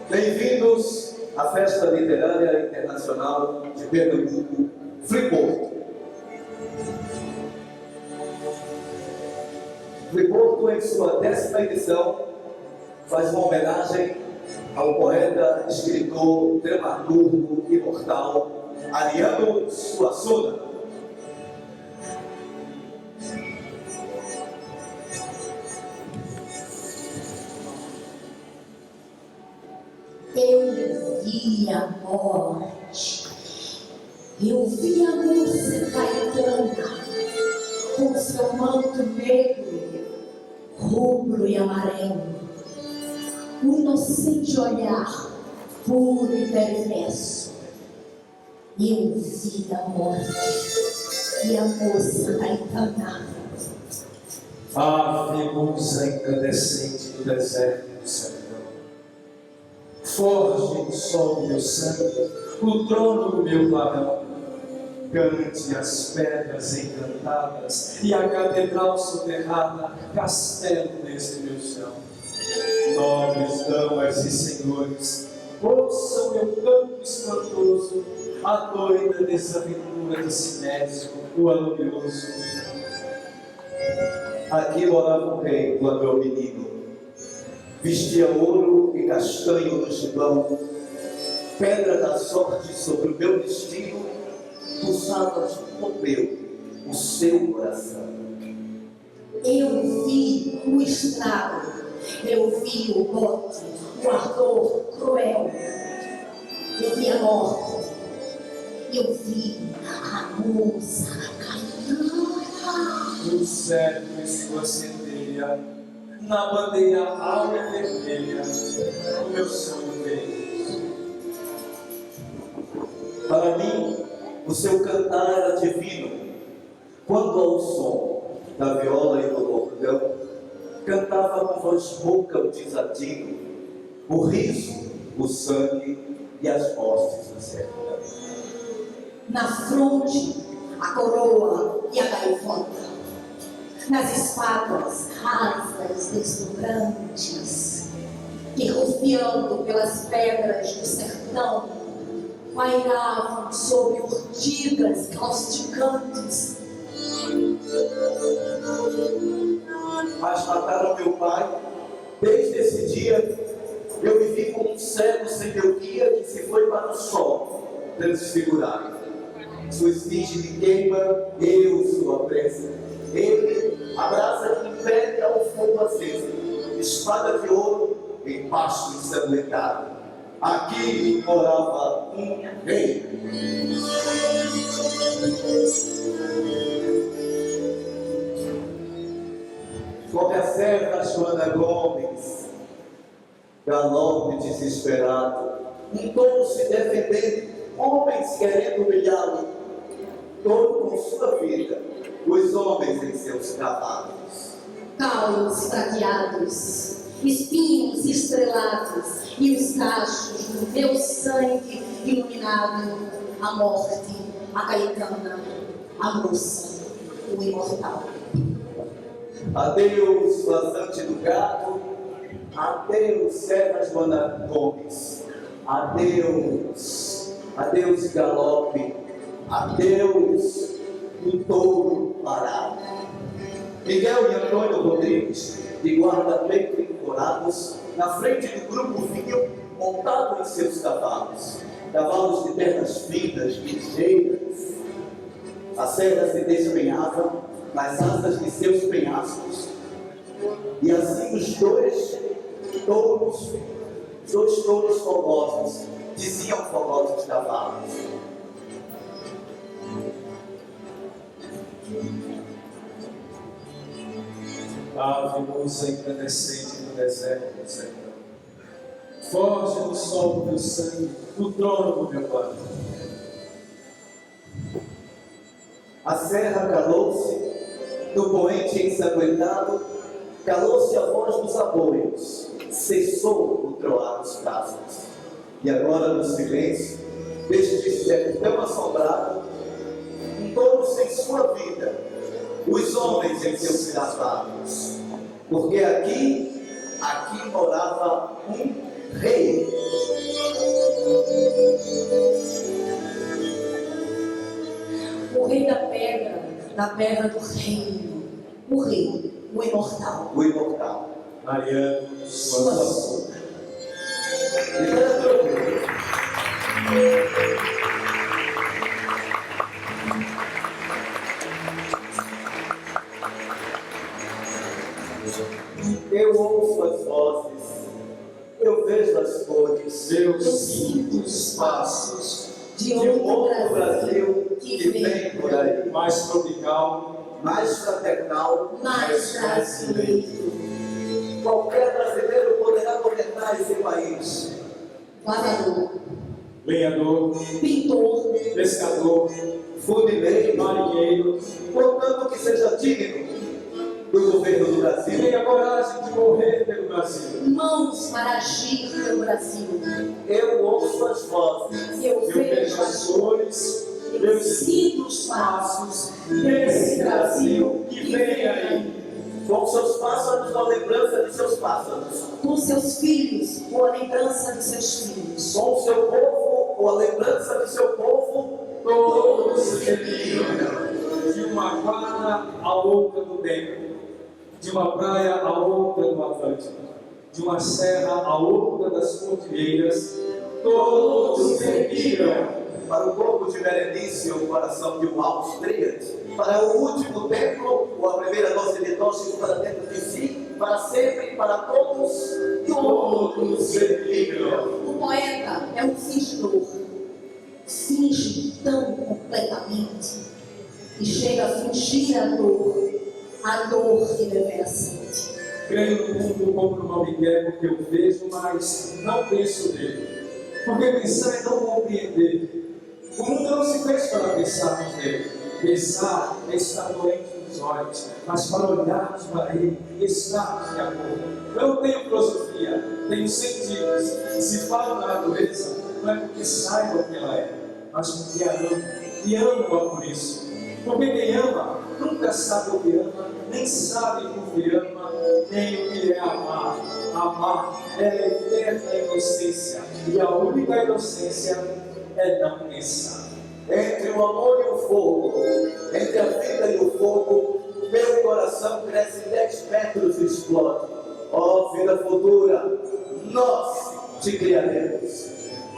Bem-vindos à Festa Literária Internacional de Pernambuco, Friporto. Friporto, em sua 10ª edição, faz uma homenagem ao poeta, escritor, dramaturgo imortal Ariano Suassuna. Eu vi a morte, eu vi a moça Caetana, com seu manto negro, rubro e amarelo, o inocente olhar, puro e perverso. Eu vi a morte e a moça Caetana. Ave musa incandescente do deserto do sertão, forge o sol meu sangue, o trono do meu clarão, cante as pedras encantadas e a catedral soterrada, castelo desse meu chão. Nobres damas e senhores, ouçam meu canto espantoso, a doida desaventura de Sinésio, o alumioso. Aqui morava um rei quando eu menino. Vestia ouro e castanho no gibão, pedra da sorte sobre o meu destino, pulsava junto ao meu, o seu coração. Eu vi o estrago, eu vi o bote, o ardor cruel. Eu vi a morte, eu vi a moça Caetana. O cetro em sua centelha, na bandeira áurea e vermelha, o meu sonho veio. Para mim, o seu cantar era divino, quando ao som da viola e do órgão, cantava com voz rouca o desatino, o riso, o sangue e as hostes do sertão. Na fronte, a coroa e a gaivota. Nas espadas, asas deslumbrantes, que rufiando pelas pedras do sertão, pairavam sobre urtigas causticantes. Mas mataram meu pai. Desde esse dia, eu vivi como um cego sem meu guia que se foi para o sol, transfigurado. Sua esfinge me queima, eu sua presa. Ele, a brasa que impele ao fogo aceso, espada de ouro em pasto ensanguentado. Aqui morava um rei. Sobre a serra Joana Gomes, galope desesperado, um touro se defendendo, homens querendo humilhá-lo, touro com sua vida, os homens em seus cavalos. Caules prateados, espinhos estrelados e os cachos do meu sangue iluminado, a morte, a Caetana, a moça, o imortal. Adeus, vazante do gato, adeus, serra Joana Gomes, adeus, adeus, galope, adeus, o touro parado. Miguel e Antônio Rodrigues, de guarda-peito encorados, na frente do grupo vinham, montados em seus cavalos, cavalos de pernas finas, ligeiras. As serras se despenhavam nas asas de seus penhascos, e assim os dois touros, dois touros fogosos, diziam fogosos cavalos. Ave luz incandescente do deserto, Senhor. Foge do sol do meu sangue, do trono do meu Pai. A serra calou-se do poente ensanguentado, calou-se a voz dos aboios, cessou o troar dos cascos. E agora no silêncio deste sertão assombrado, um touro sem sua vida, os homens em seus gravados, porque aqui morava um rei. O rei da pedra do reino, o rei, o imortal. O imortal. Mariano, Sua sua Eu ouço as vozes, eu vejo as cores, eu sinto os passos de um outro outro Brasil que vem por aí, mais tropical, mais fraternal, mais brasileiro. Qualquer brasileiro poderá governar esse país. Lavador, lenhador, pintor, pescador, Funileiro, marinheiro, contanto que seja digno do governo do que Brasil. tenha coragem de morrer pelo Brasil. mãos para agir pelo Brasil. Eu ouço as vozes, Eu Eu vejo vejo as as cores, eu sinto os passos desse Brasil que vem aí. com seus pássaros na lembrança de seus pássaros, com seus filhos, com a lembrança dos seus filhos. com o seu povo, com a lembrança de seu povo, Todos se migram de uma quadra a outra do tempo, de uma praia a outra do Atlântico, de uma serra a outra das cordilheiras, todos se migram para o corpo de Berenice, o coração de um austríaco, para o último templo, ou a primeira dose de tóxico para dentro de si, para sempre, para todos, todos se migram. O poeta é um fingidor, finge tão completamente e chega a fingir a dor que deveria sentir. Creio no mundo como no Miguel, porque eu vejo, mas não penso nele. Porque pensar é não compreender. O mundo não se fez para pensarmos nele. Pensar é estar doente nos olhos, mas para olharmos para ele, estarmos de acordo. Eu não tenho filosofia, tenho sentidos. E se falo da natureza, não é porque saiba o que ela é, mas porque a amo. E amo-a por isso. Porque quem ama nunca sabe o que ama, nem sabe por que ama, nem o que é amar. Amar é a eterna inocência, e a única inocência é não pensar. Entre o amor e o fogo, entre a vida e o fogo, meu coração cresce 10 metros e explode. Ó vida futura, nós te criaremos.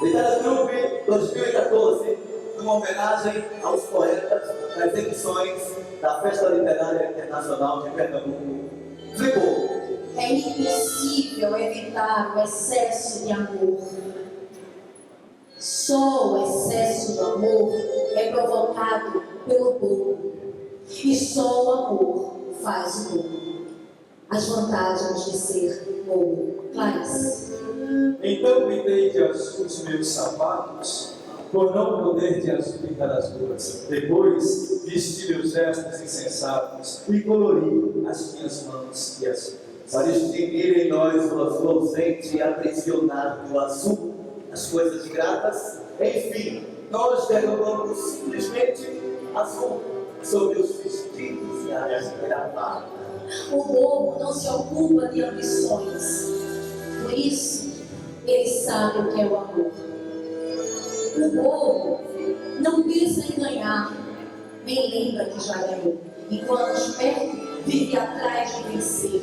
Literatrupe 2014, uma homenagem aos poetas das edições da Festa Literária Internacional de Pernambuco, Friburgo. É impossível evitar o excesso de amor. Só o excesso do amor é provocado pelo bobo. E só o amor faz o bobo. As vantagens de ser bobo. Clarice. Então pintei de azul os meus sapatos, por não poder de azul pintar as ruas. Depois vesti meus gestos insensatos e colori as minhas mãos e as ruas. Para extinguir em nós o azul ausente e aprisionar no azul as coisas gratas, enfim, nós derramamos simplesmente azul sobre os vestidos e as gravatas. O bobo não se ocupa de ambições. Por isso, ele sabe o que é o amor. O bobo não pensa em ganhar, nem lembra que já ganhou. Enquanto esperto, vive atrás de vencer,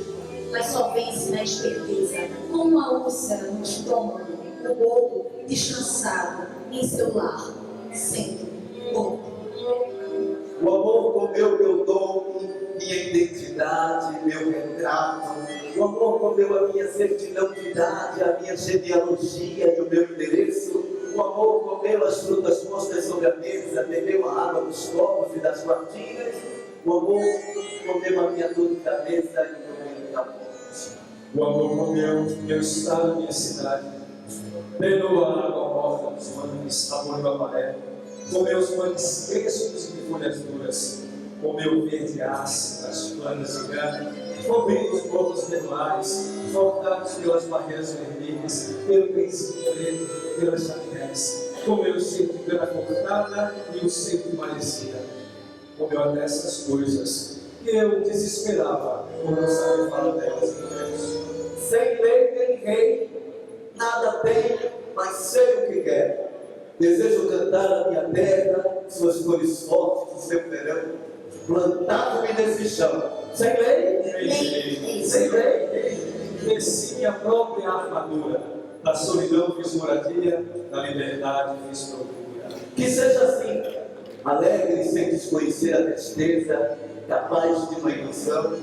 mas só vence na esperteza, com uma úlcera no estômago. O bobo descansado em seu lar, sendo bobo. O amor comeu meu dom, minha identidade, meu retrato. O amor comeu a minha certidão de idade, a minha genealogia e o meu endereço. O amor comeu as frutas postas sobre a mesa, bebeu a água dos copos e das quartinhas. O amor comeu a minha dor de cabeça e o meu medo da morte. O amor comeu meu estado, minha cidade. Benou a água morta dos mangues, aboliu a maré. Comeu os mangues frescos e de folhas duras. Comeu o verde ácido das planas de grana. Cobrindo os povos menores, voltados pelas barreiras vermelhas, pelo benzinho preto, pelas chaminés. Comeu o seco de cana cortada e o seco de maresia. Comeu até essas coisas que eu desesperava por não saber falar delas em Deus. Sem lei nem rei, nada tenho, mas sei o que quero. Desejo cantar a minha terra, suas cores fortes, o seu verão. Plantado-me nesse chão, sem lei, sem lei. Desci minha própria armadura, da solidão fiz moradia, da liberdade fiz procura. Que seja assim, alegre sem desconhecer a tristeza, capaz de uma ilusão,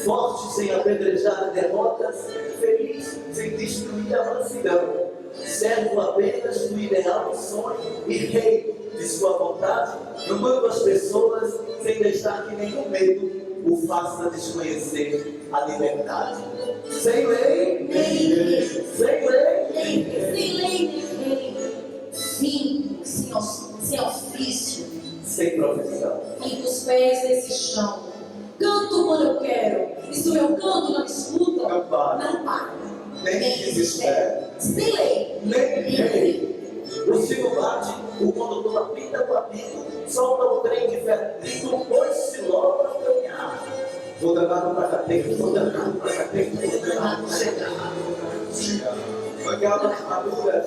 forte sem apedrejar derrotas, feliz sem destruir a mansidão, servo apenas do ideal do sonho e rei de sua vontade, amando as pessoas sem deixar que nenhum medo o faça desconhecer a liberdade. Sem lei, Nem rei. sem lei, Sem lei, nem rei. Simples, sem ofício. sem profissão. Fico os pés nesse chão. Canto quando eu quero. E se o meu canto não escuta, Não para. não para. Nem desespera. Sem lei, Nem rei. O sino bate, o condutor apita o apito, solta o trem de ferro, pois-se logo a caminhar. Vou danado pra cateco, vou danado pra cateco, vou danado pra chegar. Mangueadas maduras,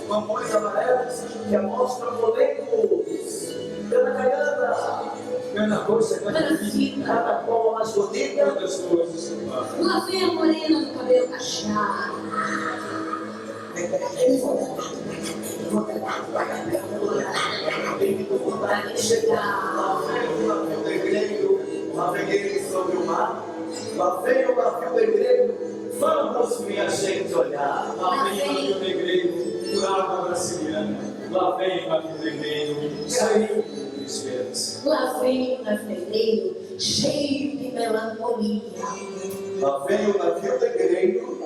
mamões amarelos, que amostram molecos. Cana caiana, Cana roxa, cana Cana fina, fina. cada cola mais bonita. quantas coisas no mar. Lá vem a morena do cabelo cacheado. Vontade de chegar. Lá vem o navio negreiro, naveguei sobre o mar. Lá vem o navio negreiro, vamos minha gente olhar. Lá vem o navio negreiro, por água brasiliana. Lá vem o navio negreiro, cheio de esperança. Lá vem o navio cheio de melancolia. Lá vem o navio negreiro,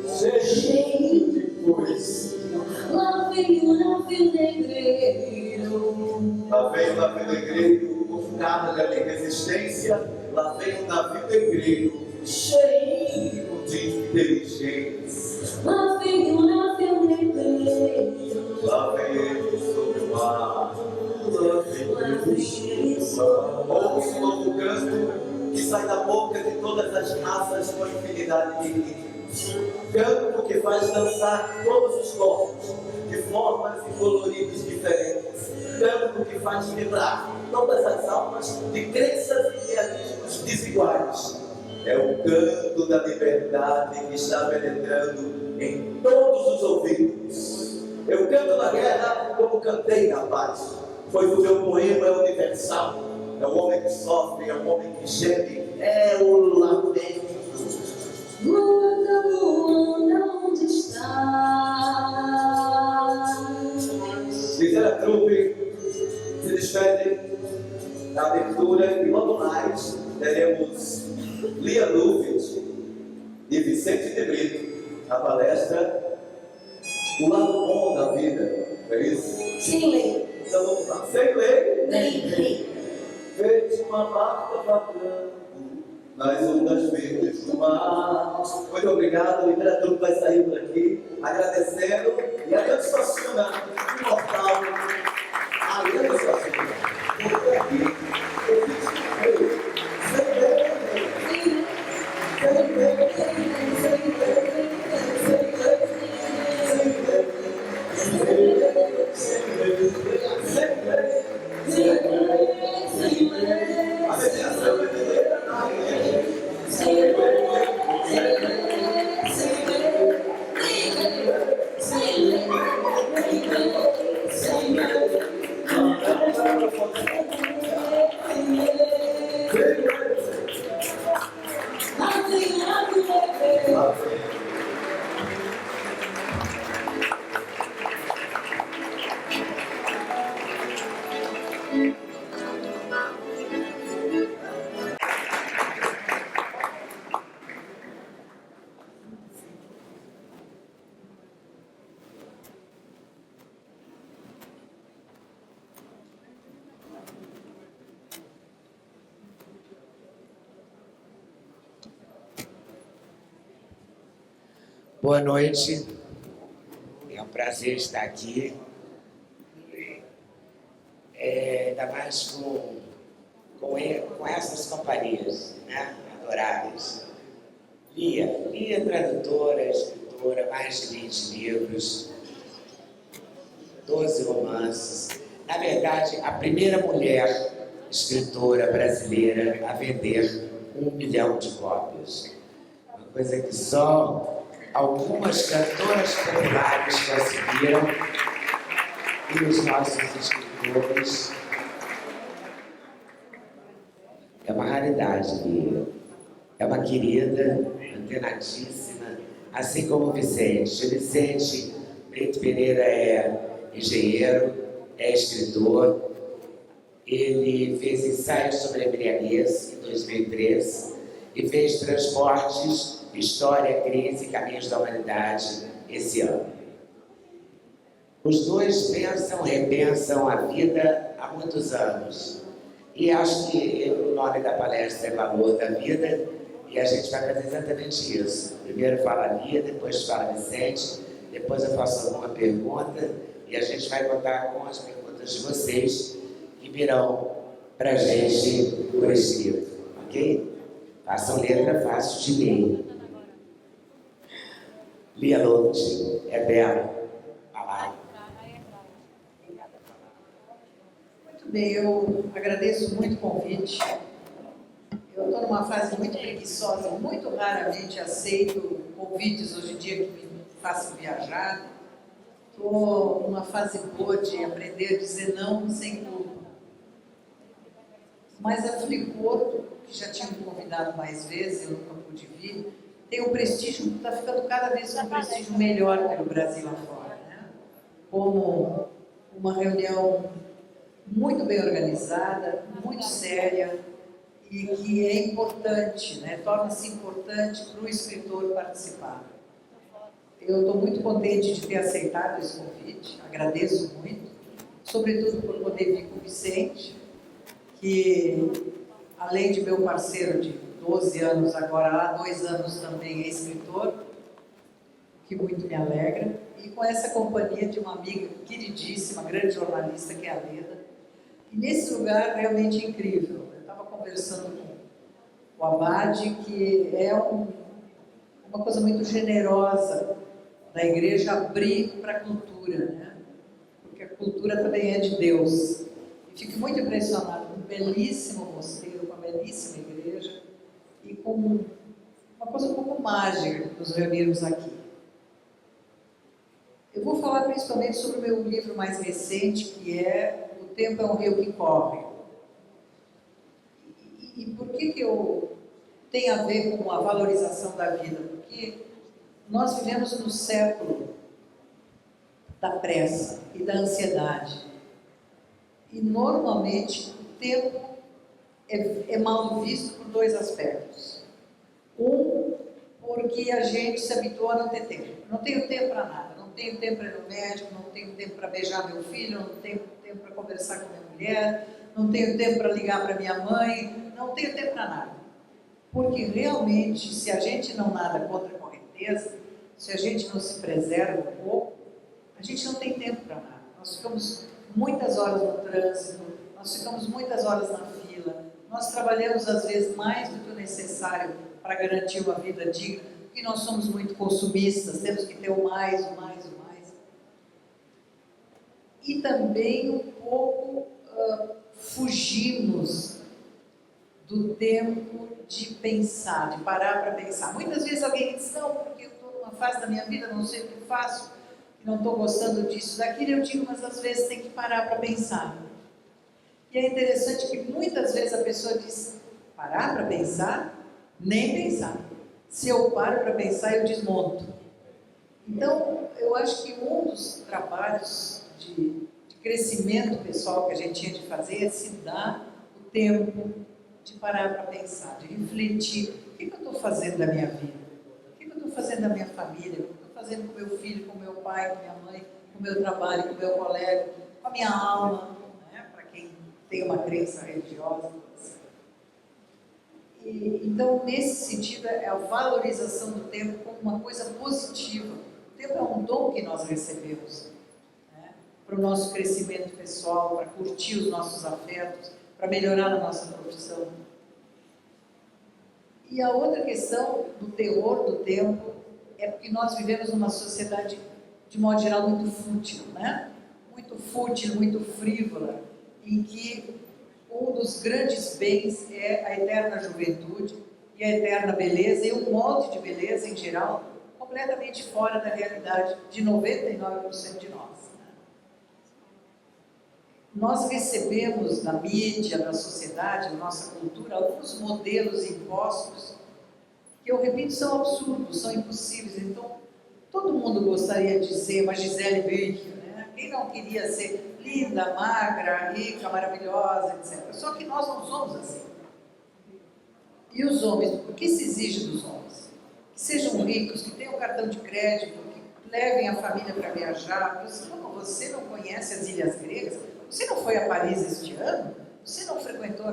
Cheio de poesia. Lá vem o navio negreiro. lá vem o navio negreiro, com carga de resistência. Lá vem o navio negreiro, cheio de inteligência. Lá vem o navio negreiro. Lá vem ele sobre o mar. Lá vem Lá ele vem sobre o mar. Ouve o novo canto que sai da boca de todas as raças com infinidade de ritmos. Canto que faz dançar todos os corpos, de formas e coloridos diferentes. Canto que faz vibrar todas as almas de crenças e realismos desiguais. É o canto da liberdade que está penetrando em todos os ouvidos. Eu canto na guerra como cantei na paz, pois o meu poema é universal. É o homem que sofre, é o homem que geme, é o lamento. Luanda, Luanda, onde está? Dizer a trupe se despede da abertura e logo mais teremos Lia Luvet e Vicente de Brito, a palestra O Lado Bom da Vida, é isso? Sem lei, Então vamos lá, sem lei, nem rei. vejo uma barca vagando nas ondas verdes do mar. Muito obrigado, o Literatura vai sair por aqui, agradecendo, e a grande Suassuna, imortal, a grande Suassuna, porque aqui eu fiz sem lei, sem lei, sem lei, a mediação brasileira na Sem lei, Boa noite, é um prazer estar aqui, ainda mais com essas companhias, né, adoráveis. Lia, tradutora, escritora, mais de 20 livros, 12 romances. Na verdade, a primeira mulher escritora brasileira a vender 1 milhão de cópias. Uma coisa que só algumas cantoras populares conseguiram, e os nossos escritores. É uma raridade, Lia. É uma querida, antenadíssima, assim como o Vicente. O Vicente Brito Pereira é engenheiro, é escritor. Ele fez ensaios sobre embriaguez em 2013 e fez Transportes, História, Crise e Caminhos da Humanidade esse ano. Os dois repensam a vida há muitos anos. E acho que o nome da palestra é Valor da Vida, e a gente vai fazer exatamente isso. Primeiro fala a Lia, depois fala Vicente, depois eu faço alguma pergunta, e a gente vai contar com as perguntas de vocês, que virão para a gente por escrito, ok? Façam letra fácil de ler. Lia Lourdes, é bela. Palavra. Muito bem, eu agradeço muito o convite. Eu estou numa fase muito preguiçosa, muito raramente aceito convites hoje em dia que me façam viajar. Estou numa fase boa de aprender a dizer não sem culpa. Mas a Flicorto, que já tinha me convidado mais vezes, eu nunca pude vir, tem um prestígio, está ficando cada vez um prestígio melhor pelo Brasil afora, né? Como uma reunião muito bem organizada, muito séria e que é importante, né? Torna-se importante para o escritor participar. Eu estou muito contente de ter aceitado esse convite, agradeço muito, sobretudo por poder vir com o Vicente, que além de meu parceiro de 12 anos, agora há 2 anos também é escritor, que muito me alegra, e com essa companhia de uma amiga queridíssima, grande jornalista, que é a Leda. E nesse lugar realmente incrível. Eu estava conversando com o Abade, que é uma coisa muito generosa da igreja abrir para a cultura, né? Porque a cultura também é de Deus. E fico muito impressionado com um belíssimo mosteiro, com uma belíssima igreja e com uma coisa um pouco mágica que nos reunirmos aqui. Eu vou falar principalmente sobre o meu livro mais recente, que é O Tempo é um Rio que Corre. E por que eu tem a ver com a valorização da vida? Porque nós vivemos no século da pressa e da ansiedade. E normalmente o tempo é mal visto por 2 aspectos. Um, porque a gente se habituou a não ter tempo. Não tenho tempo para nada. Não tenho tempo para ir no médico, não tenho tempo para beijar meu filho, não tenho tempo para conversar com minha mulher, não tenho tempo para ligar para minha mãe, não tenho tempo para nada. Porque realmente, se a gente não nada contra a correnteza, se a gente não se preserva um pouco, a gente não tem tempo para nada. Nós ficamos muitas horas no trânsito, nós ficamos muitas horas na fila, nós trabalhamos às vezes mais do que o necessário para garantir uma vida digna, porque nós somos muito consumistas, temos que ter o mais, o mais, o mais. E também um pouco fugimos do tempo de pensar, de parar para pensar. Muitas vezes alguém diz, não, porque eu estou numa fase da minha vida, não sei o que faço, não estou gostando disso, daquilo, eu digo, mas às vezes tem que parar para pensar. E é interessante que muitas vezes a pessoa diz, parar para pensar? Nem pensar. Se eu paro para pensar, eu desmonto. Então, eu acho que um dos trabalhos de crescimento pessoal que a gente tinha de fazer é se dar o tempo de parar para pensar, de refletir. O que eu estou fazendo da minha vida? O que eu estou fazendo da minha família? O que eu estou fazendo com meu filho, com meu pai, com minha mãe, com meu trabalho, com meu colega, com a minha alma, né? Para quem tem uma crença religiosa. Então, nesse sentido, é a valorização do tempo como uma coisa positiva. O tempo é um dom que nós recebemos, né, para o nosso crescimento pessoal, para curtir os nossos afetos, para melhorar a nossa profissão. E a outra questão do terror do tempo é porque nós vivemos numa sociedade, de modo geral, muito fútil, né? Muito fútil, muito frívola, em que um dos grandes bens é a eterna juventude e a eterna beleza, e um molde de beleza, em geral, completamente fora da realidade de 99% de nós. Nós recebemos da mídia, da sociedade, da nossa cultura, alguns modelos impostos que, eu repito, são absurdos, são impossíveis. Então, todo mundo gostaria de ser uma Gisele Bündchen, né? Quem não queria ser linda, magra, rica, maravilhosa, etc. Só que nós não somos assim. E os homens, o que se exige dos homens? Que sejam ricos, que tenham cartão de crédito, que levem a família para viajar. Você não conhece as ilhas gregas? Você não foi a Paris este ano? Você não frequentou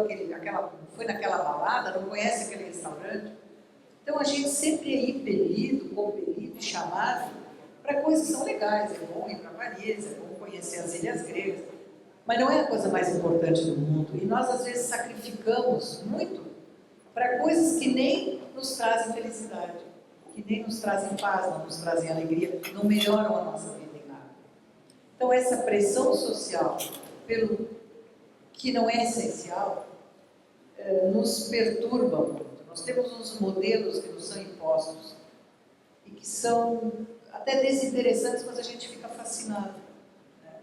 foi naquela balada? Não conhece aquele restaurante? Então a gente sempre é impelido, compelido e chamado para coisas que são legais. É bom ir para Paris, é bom conhecer as ilhas gregas, mas não é a coisa mais importante do mundo. E nós às vezes sacrificamos muito para coisas que nem nos trazem felicidade, que nem nos trazem paz, não nos trazem alegria, não melhoram a nossa vida em nada. Então essa pressão social pelo que não é essencial nos perturba muito. Nós temos uns modelos que nos são impostos e que são até desinteressantes, mas a gente fica fascinado.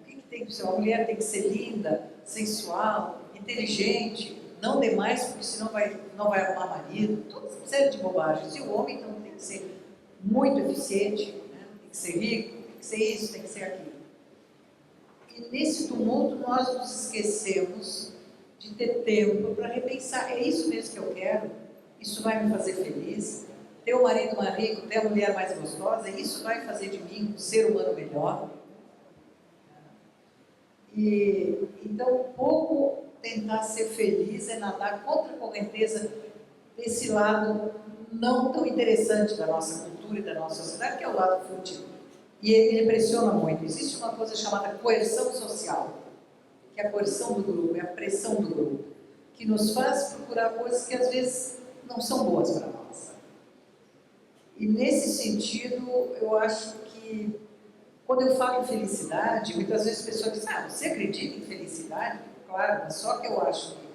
O que tem que ser? Uma mulher tem que ser linda, sensual, inteligente, não demais, porque senão não vai arrumar marido, toda essa série de bobagens. E o homem, então, tem que ser muito eficiente, né? Tem que ser rico, tem que ser isso, tem que ser aquilo. E nesse tumulto nós nos esquecemos de ter tempo para repensar, é isso mesmo que eu quero? Isso vai me fazer feliz? Ter um marido mais rico, ter a mulher mais gostosa, isso vai fazer de mim um ser humano melhor? E então, pouco tentar ser feliz é nadar contra a correnteza desse lado não tão interessante da nossa cultura e da nossa sociedade, que é o lado fútil. E ele impressiona muito. Existe uma coisa chamada coerção social, que é a coerção do grupo, é a pressão do grupo, que nos faz procurar coisas que às vezes não são boas para nós. E nesse sentido, eu acho que quando eu falo em felicidade, muitas vezes as pessoas dizem, você acredita em felicidade? Claro, mas só que eu acho que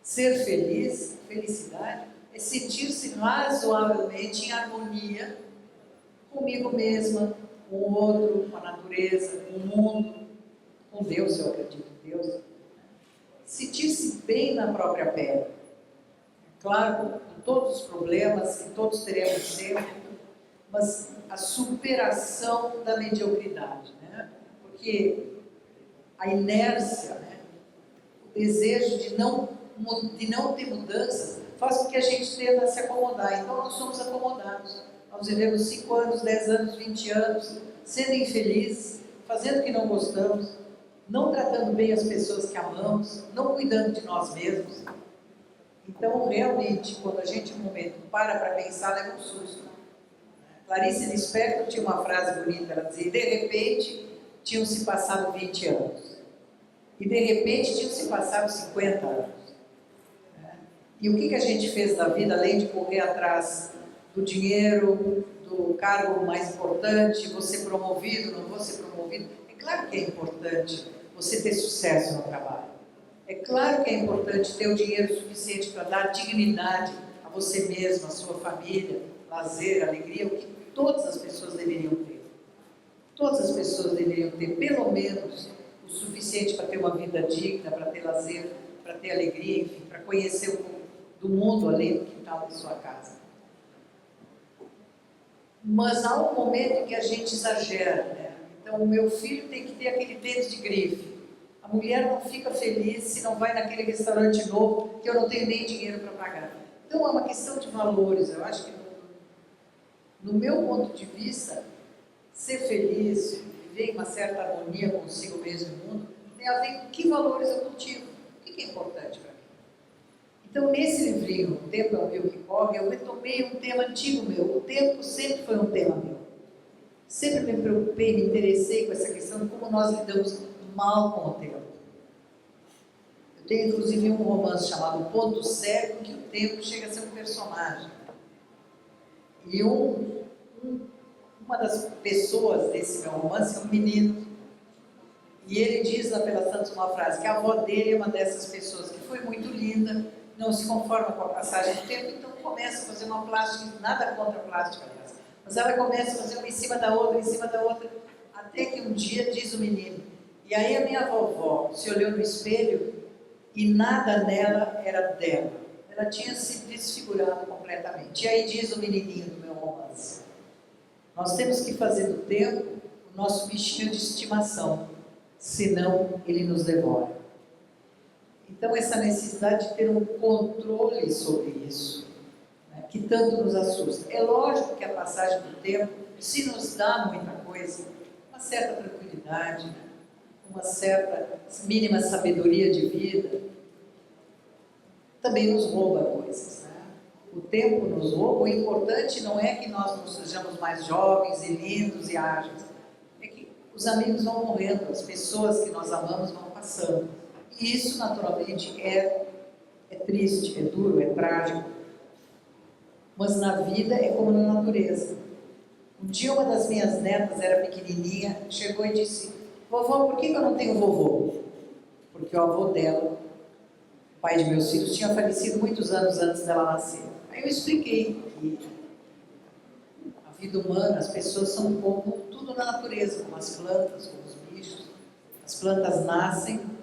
ser feliz, felicidade, é sentir-se razoavelmente em harmonia comigo mesma, com o outro, com a natureza, com o mundo, com Deus, eu acredito em Deus. Sentir-se bem na própria pele. Claro, com todos os problemas que todos teremos sempre, mas a superação da mediocridade, né? Porque a inércia, né? O desejo de não ter mudanças faz com que a gente tenda a se acomodar. Então nós somos acomodados. Nós vivemos 5 anos, 10 anos, 20 anos, sendo infelizes, fazendo o que não gostamos, não tratando bem as pessoas que amamos, não cuidando de nós mesmos. Então, realmente, quando a gente, um momento, para pensar, leva um susto. Clarice Lispector tinha uma frase bonita, ela dizia, de repente, tinham se passado 20 anos. E de repente, tinham se passado 50 anos. E o que a gente fez na vida, além de correr atrás do dinheiro, do cargo mais importante, vou ser promovido, não vou ser promovido? É claro que é importante você ter sucesso no trabalho. É claro que é importante ter o dinheiro suficiente para dar dignidade a você mesmo, a sua família, lazer, alegria, o que todas as pessoas deveriam ter. Todas as pessoas deveriam ter, pelo menos, o suficiente para ter uma vida digna, para ter lazer, para ter alegria, enfim, para conhecer um pouco do mundo além do quintal da sua casa. Mas há um momento em que a gente exagera, né? Então, o meu filho tem que ter aquele tênis de grife. A mulher não fica feliz se não vai naquele restaurante novo que eu não tenho nem dinheiro para pagar. Então, é uma questão de valores. Eu acho que, no meu ponto de vista, ser feliz, viver em uma certa harmonia consigo mesmo e no mundo, tem a ver com que valores eu cultivo. O que é importante para mim? Então, nesse livrinho, O Tempo é o Rio que Corre, eu retomei um tema antigo meu. O tempo sempre foi um tema meu. Sempre me preocupei, me interessei com essa questão de como nós lidamos mal com o tempo. Eu tenho, inclusive, um romance chamado Ponto Cego, que o tempo chega a ser um personagem. E uma das pessoas desse meu romance é um menino. E ele diz lá pelas tantas uma frase, que a avó dele é uma dessas pessoas que foi muito linda, não se conforma com a passagem do tempo, então começa a fazer uma plástica, nada contra a plástica, aliás, mas ela começa a fazer uma em cima da outra, até que um dia diz o menino, e aí a minha vovó se olhou no espelho e nada nela era dela, ela tinha se desfigurado completamente. E aí diz o menininho do meu romance, nós temos que fazer do tempo o nosso bichinho de estimação, senão ele nos devora. Então, essa necessidade de ter um controle sobre isso, né, que tanto nos assusta. É lógico que a passagem do tempo, se nos dá muita coisa, uma certa tranquilidade, né, uma certa mínima sabedoria de vida, também nos rouba coisas. Né? O tempo nos rouba, o importante não é que nós nos sejamos mais jovens e lindos e ágeis, é que os amigos vão morrendo, as pessoas que nós amamos vão passando. E isso, naturalmente, é triste, é duro, é trágico. Mas na vida é como na natureza. Um dia uma das minhas netas era pequenininha, chegou e disse, vovó, por que eu não tenho vovô? Porque o avô dela, pai de meus filhos, tinha falecido muitos anos antes dela nascer. Aí eu expliquei que a vida humana, as pessoas são como tudo na natureza, como as plantas, como os bichos. As plantas nascem,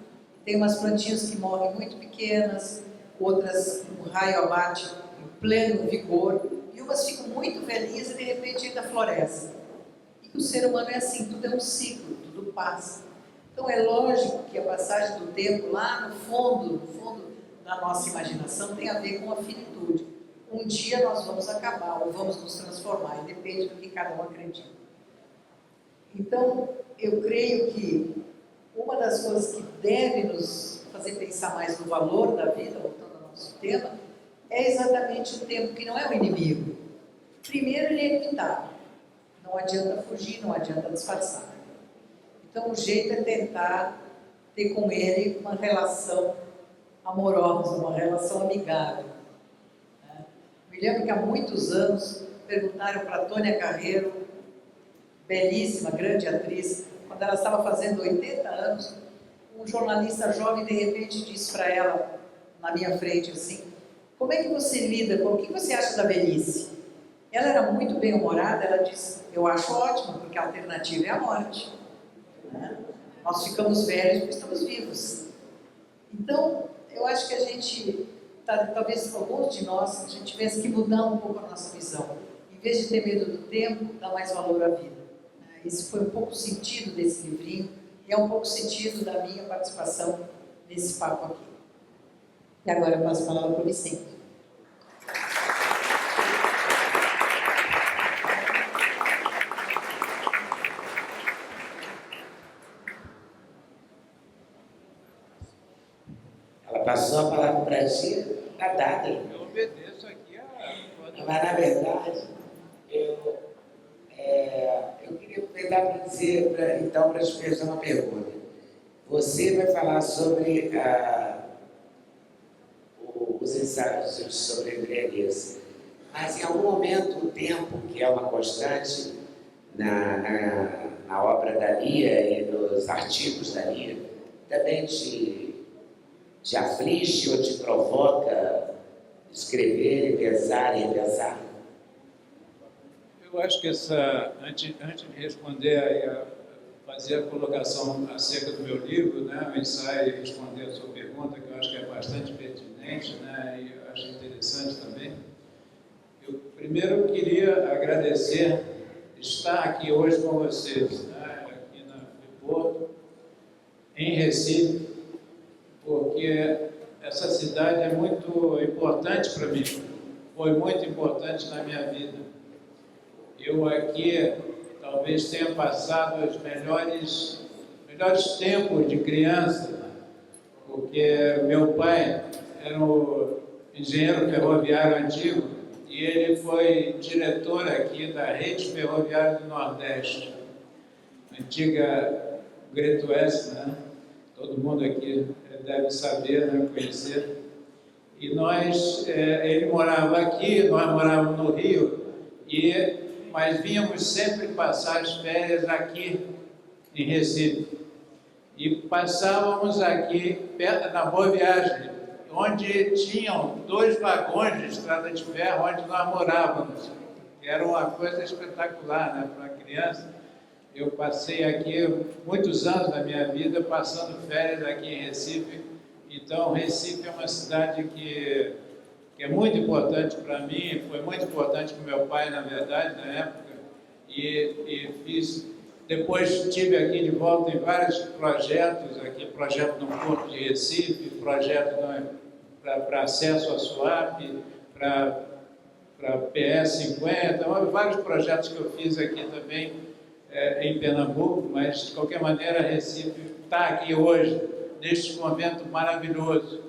tem umas plantinhas que morrem muito pequenas, outras um raio abate em pleno vigor, e umas ficam muito velhinhas e de repente ainda florescem. E o ser humano é assim, tudo é um ciclo, tudo passa. Então é lógico que a passagem do tempo lá no fundo da nossa imaginação tem a ver com a finitude. Um dia nós vamos acabar ou vamos nos transformar, e depende do que cada um acredita. Então, eu creio que uma das coisas que deve nos fazer pensar mais no valor da vida, voltando ao nosso tema, é exatamente o tempo, que não é o inimigo. Primeiro, ele é limitado. Não adianta fugir, não adianta disfarçar. Então, o jeito é tentar ter com ele uma relação amorosa, uma relação amigável. Me lembro que há muitos anos perguntaram para a Tônia Carreiro, belíssima, grande atriz, quando ela estava fazendo 80 anos, um jornalista jovem de repente disse para ela, na minha frente assim, como é que você lida, o que você acha da velhice? Ela era muito bem-humorada, ela disse, eu acho ótimo, porque a alternativa é a morte. Né? Nós ficamos velhos porque estamos vivos. Então, eu acho que a gente, talvez alguns de nós, a gente tivesse que mudar um pouco a nossa visão. Em vez de ter medo do tempo, dar mais valor à vida. Esse foi um pouco o sentido desse livrinho e é um pouco o sentido da minha participação nesse papo aqui. E agora eu passo a palavra para o Vicente. Ela passou a palavra para ti, está dada. Eu obedeço aqui Mas, na verdade, eu queria aproveitar para dizer, então, para te fazer uma pergunta. Você vai falar sobre os ensaios sobre embriaguez, mas em algum momento o tempo, que é uma constante na obra da Lia e nos artigos da Lia, também te aflige ou te provoca escrever e pensar e pensar? Eu acho que antes de responder, fazer a colocação acerca do meu livro, né, o ensaio e responder a sua pergunta, que eu acho que é bastante pertinente, né, e eu acho interessante também. Eu primeiro queria agradecer estar aqui hoje com vocês, né, aqui na Friburgo, em Recife, porque essa cidade é muito importante para mim, foi muito importante na minha vida. Eu aqui talvez tenha passado os melhores tempos de criança, porque meu pai era engenheiro ferroviário antigo, e ele foi diretor aqui da Rede Ferroviária do Nordeste, antiga Great West, né? Todo mundo aqui deve saber, né? Conhecer. E ele morava aqui, nós morávamos no Rio, mas vínhamos sempre passar as férias aqui em Recife. E passávamos aqui, perto da Boa Viagem, onde tinham 2 vagões de estrada de ferro, onde nós morávamos. Era uma coisa espetacular, né, para uma criança. Eu passei aqui muitos anos da minha vida passando férias aqui em Recife. Então, Recife é uma cidade que é muito importante para mim, foi muito importante para o meu pai, na verdade, na época. Depois estive aqui de volta em vários projetos, aqui projeto no Porto de Recife, projeto para acesso à SUAP, para PS50, vários projetos que eu fiz aqui também em Pernambuco, mas de qualquer maneira Recife está aqui hoje, neste momento maravilhoso,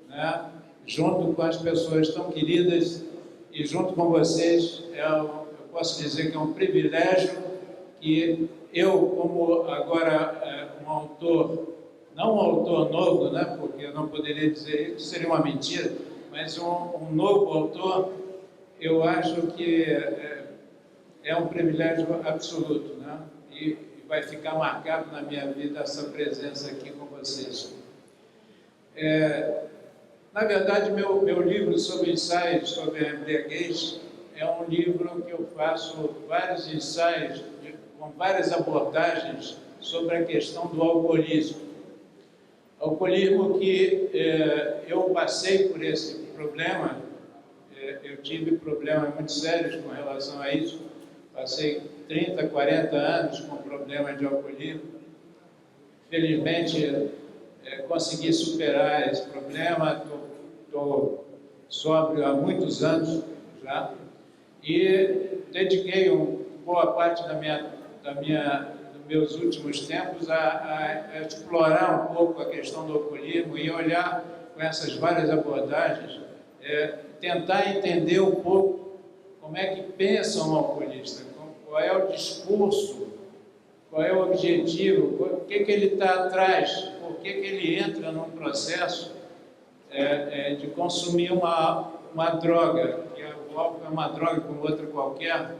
né? Junto com as pessoas tão queridas e junto com vocês, eu posso dizer que é um privilégio que eu, como agora um autor, não um autor novo, né, porque eu não poderia dizer isso, seria uma mentira, mas um novo autor, eu acho que é um privilégio absoluto, né, e vai ficar marcado na minha vida essa presença aqui com vocês. Na verdade, meu livro sobre ensaios sobre a embriaguez é um livro que eu faço vários ensaios com várias abordagens sobre a questão do alcoolismo. Alcoolismo que eu passei por esse problema, eu tive problemas muito sérios com relação a isso, passei 30, 40 anos com problema de alcoolismo. Felizmente, consegui superar esse problema, estou sóbrio há muitos anos já, e dediquei boa parte dos meus últimos tempos a explorar um pouco a questão do alcoolismo e olhar com essas várias abordagens, tentar entender um pouco como é que pensa um alcoolista, qual é o discurso, qual é o objetivo, o que ele está atrás, por que ele entra num processo de consumir uma droga, que o álcool é uma droga como outra qualquer,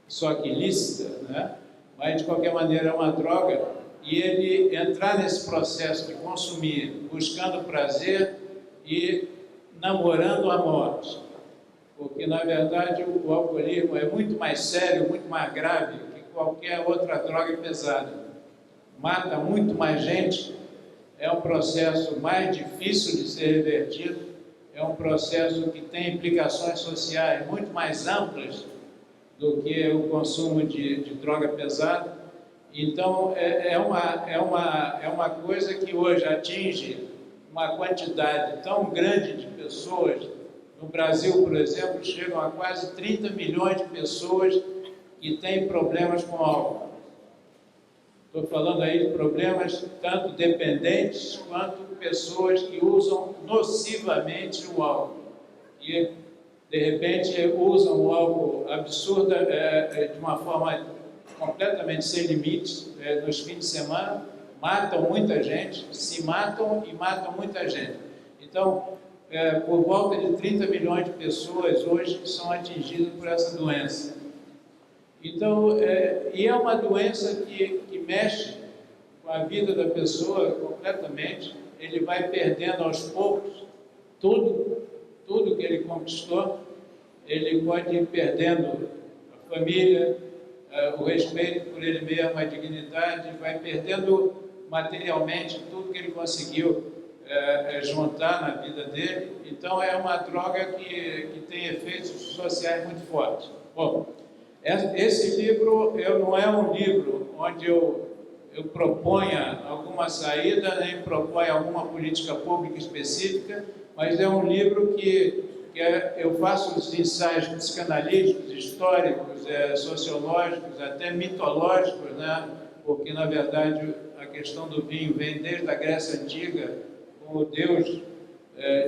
só que ilícita, né? Mas de qualquer maneira é uma droga, e ele entrar nesse processo de consumir, buscando prazer e namorando a morte. Porque, na verdade, o alcoolismo é muito mais sério, muito mais grave que qualquer outra droga pesada. Mata muito mais gente, é um processo mais difícil de ser revertido, é um processo que tem implicações sociais muito mais amplas do que o consumo de droga pesada. Então, é uma coisa que hoje atinge uma quantidade tão grande de pessoas. No Brasil, por exemplo, chegam a quase 30 milhões de pessoas que têm problemas com álcool. Estou falando aí de problemas tanto dependentes quanto pessoas que usam nocivamente o álcool. E, de repente, usam o álcool absurda, de uma forma completamente sem limites, nos fins de semana, matam muita gente, se matam e matam muita gente. Então, por volta de 30 milhões de pessoas hoje são atingidas por essa doença. Então, e é uma doença que mexe com a vida da pessoa completamente. Ele vai perdendo aos poucos tudo que ele conquistou. Ele pode ir perdendo a família, o respeito por ele mesmo, a dignidade, vai perdendo materialmente tudo que ele conseguiu juntar na vida dele. Então, é uma droga que tem efeitos sociais muito fortes. Bom, esse livro não é um livro onde eu proponha alguma saída, nem proponha alguma política pública específica, mas é um livro que eu faço os ensaios psicanalíticos, históricos, sociológicos, até mitológicos, né? Porque, na verdade, a questão do vinho vem desde a Grécia Antiga, com o deus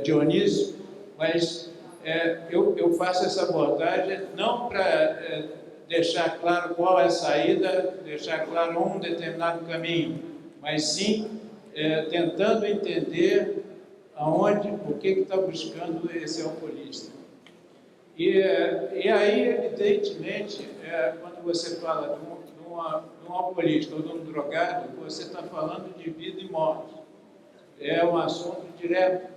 Dionísio, Mas eu faço essa abordagem não para deixar claro qual é a saída, deixar claro um determinado caminho, mas sim tentando entender o que está buscando esse alcoolista. E aí, evidentemente, quando você fala de um alcoolista ou de um drogado, você está falando de vida e morte. É um assunto direto.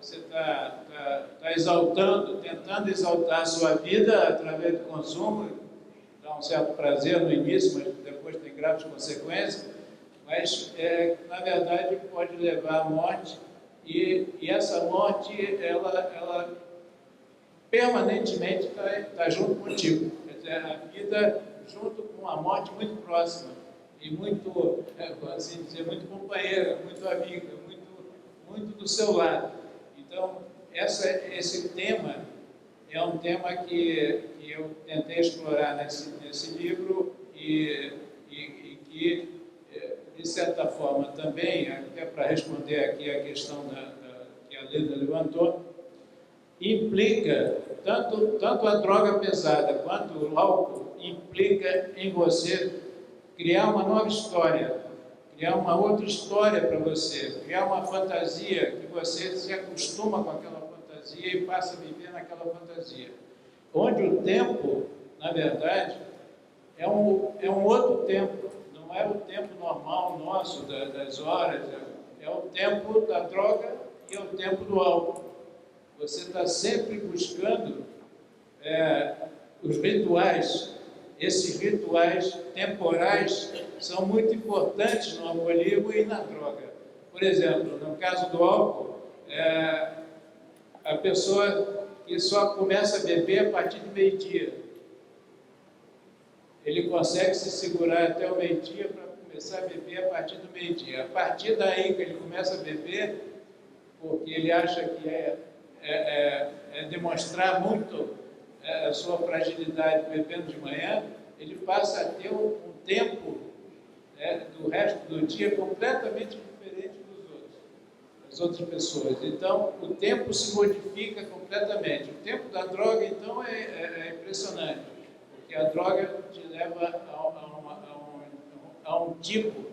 Você está exaltando, tentando exaltar a sua vida através do consumo, dá um certo prazer no início, mas depois tem graves consequências, mas, na verdade, pode levar à morte, e essa morte, ela permanentemente está junto contigo. Quer dizer, a vida junto com a morte muito próxima, e muito, assim dizer, muito companheira, muito amiga, muito do seu lado. Então, esse tema é um tema que eu tentei explorar nesse livro e que, de certa forma, também, até para responder aqui a questão que a Leda levantou, implica, tanto a droga pesada quanto o álcool, implica em você criar uma nova história, criar uma outra história para você, criar uma fantasia que você se acostuma com aquela fantasia e passa a viver naquela fantasia. Onde o tempo, na verdade, é um outro tempo, não é o tempo normal nosso, das horas, é o tempo da droga e é o tempo do álcool. Você está sempre buscando os rituais. Esses rituais temporais são muito importantes no alcoolismo e na droga. Por exemplo, no caso do álcool, a pessoa que só começa a beber a partir do meio-dia. Ele consegue se segurar até o meio-dia para começar a beber a partir do meio-dia. A partir daí que ele começa a beber, porque ele acha que demonstrar muito a sua fragilidade bebendo de manhã, ele passa a ter um tempo do resto do dia completamente diferente das outras pessoas. Então, o tempo se modifica completamente. O tempo da droga, então, é impressionante, porque a droga te leva a um tipo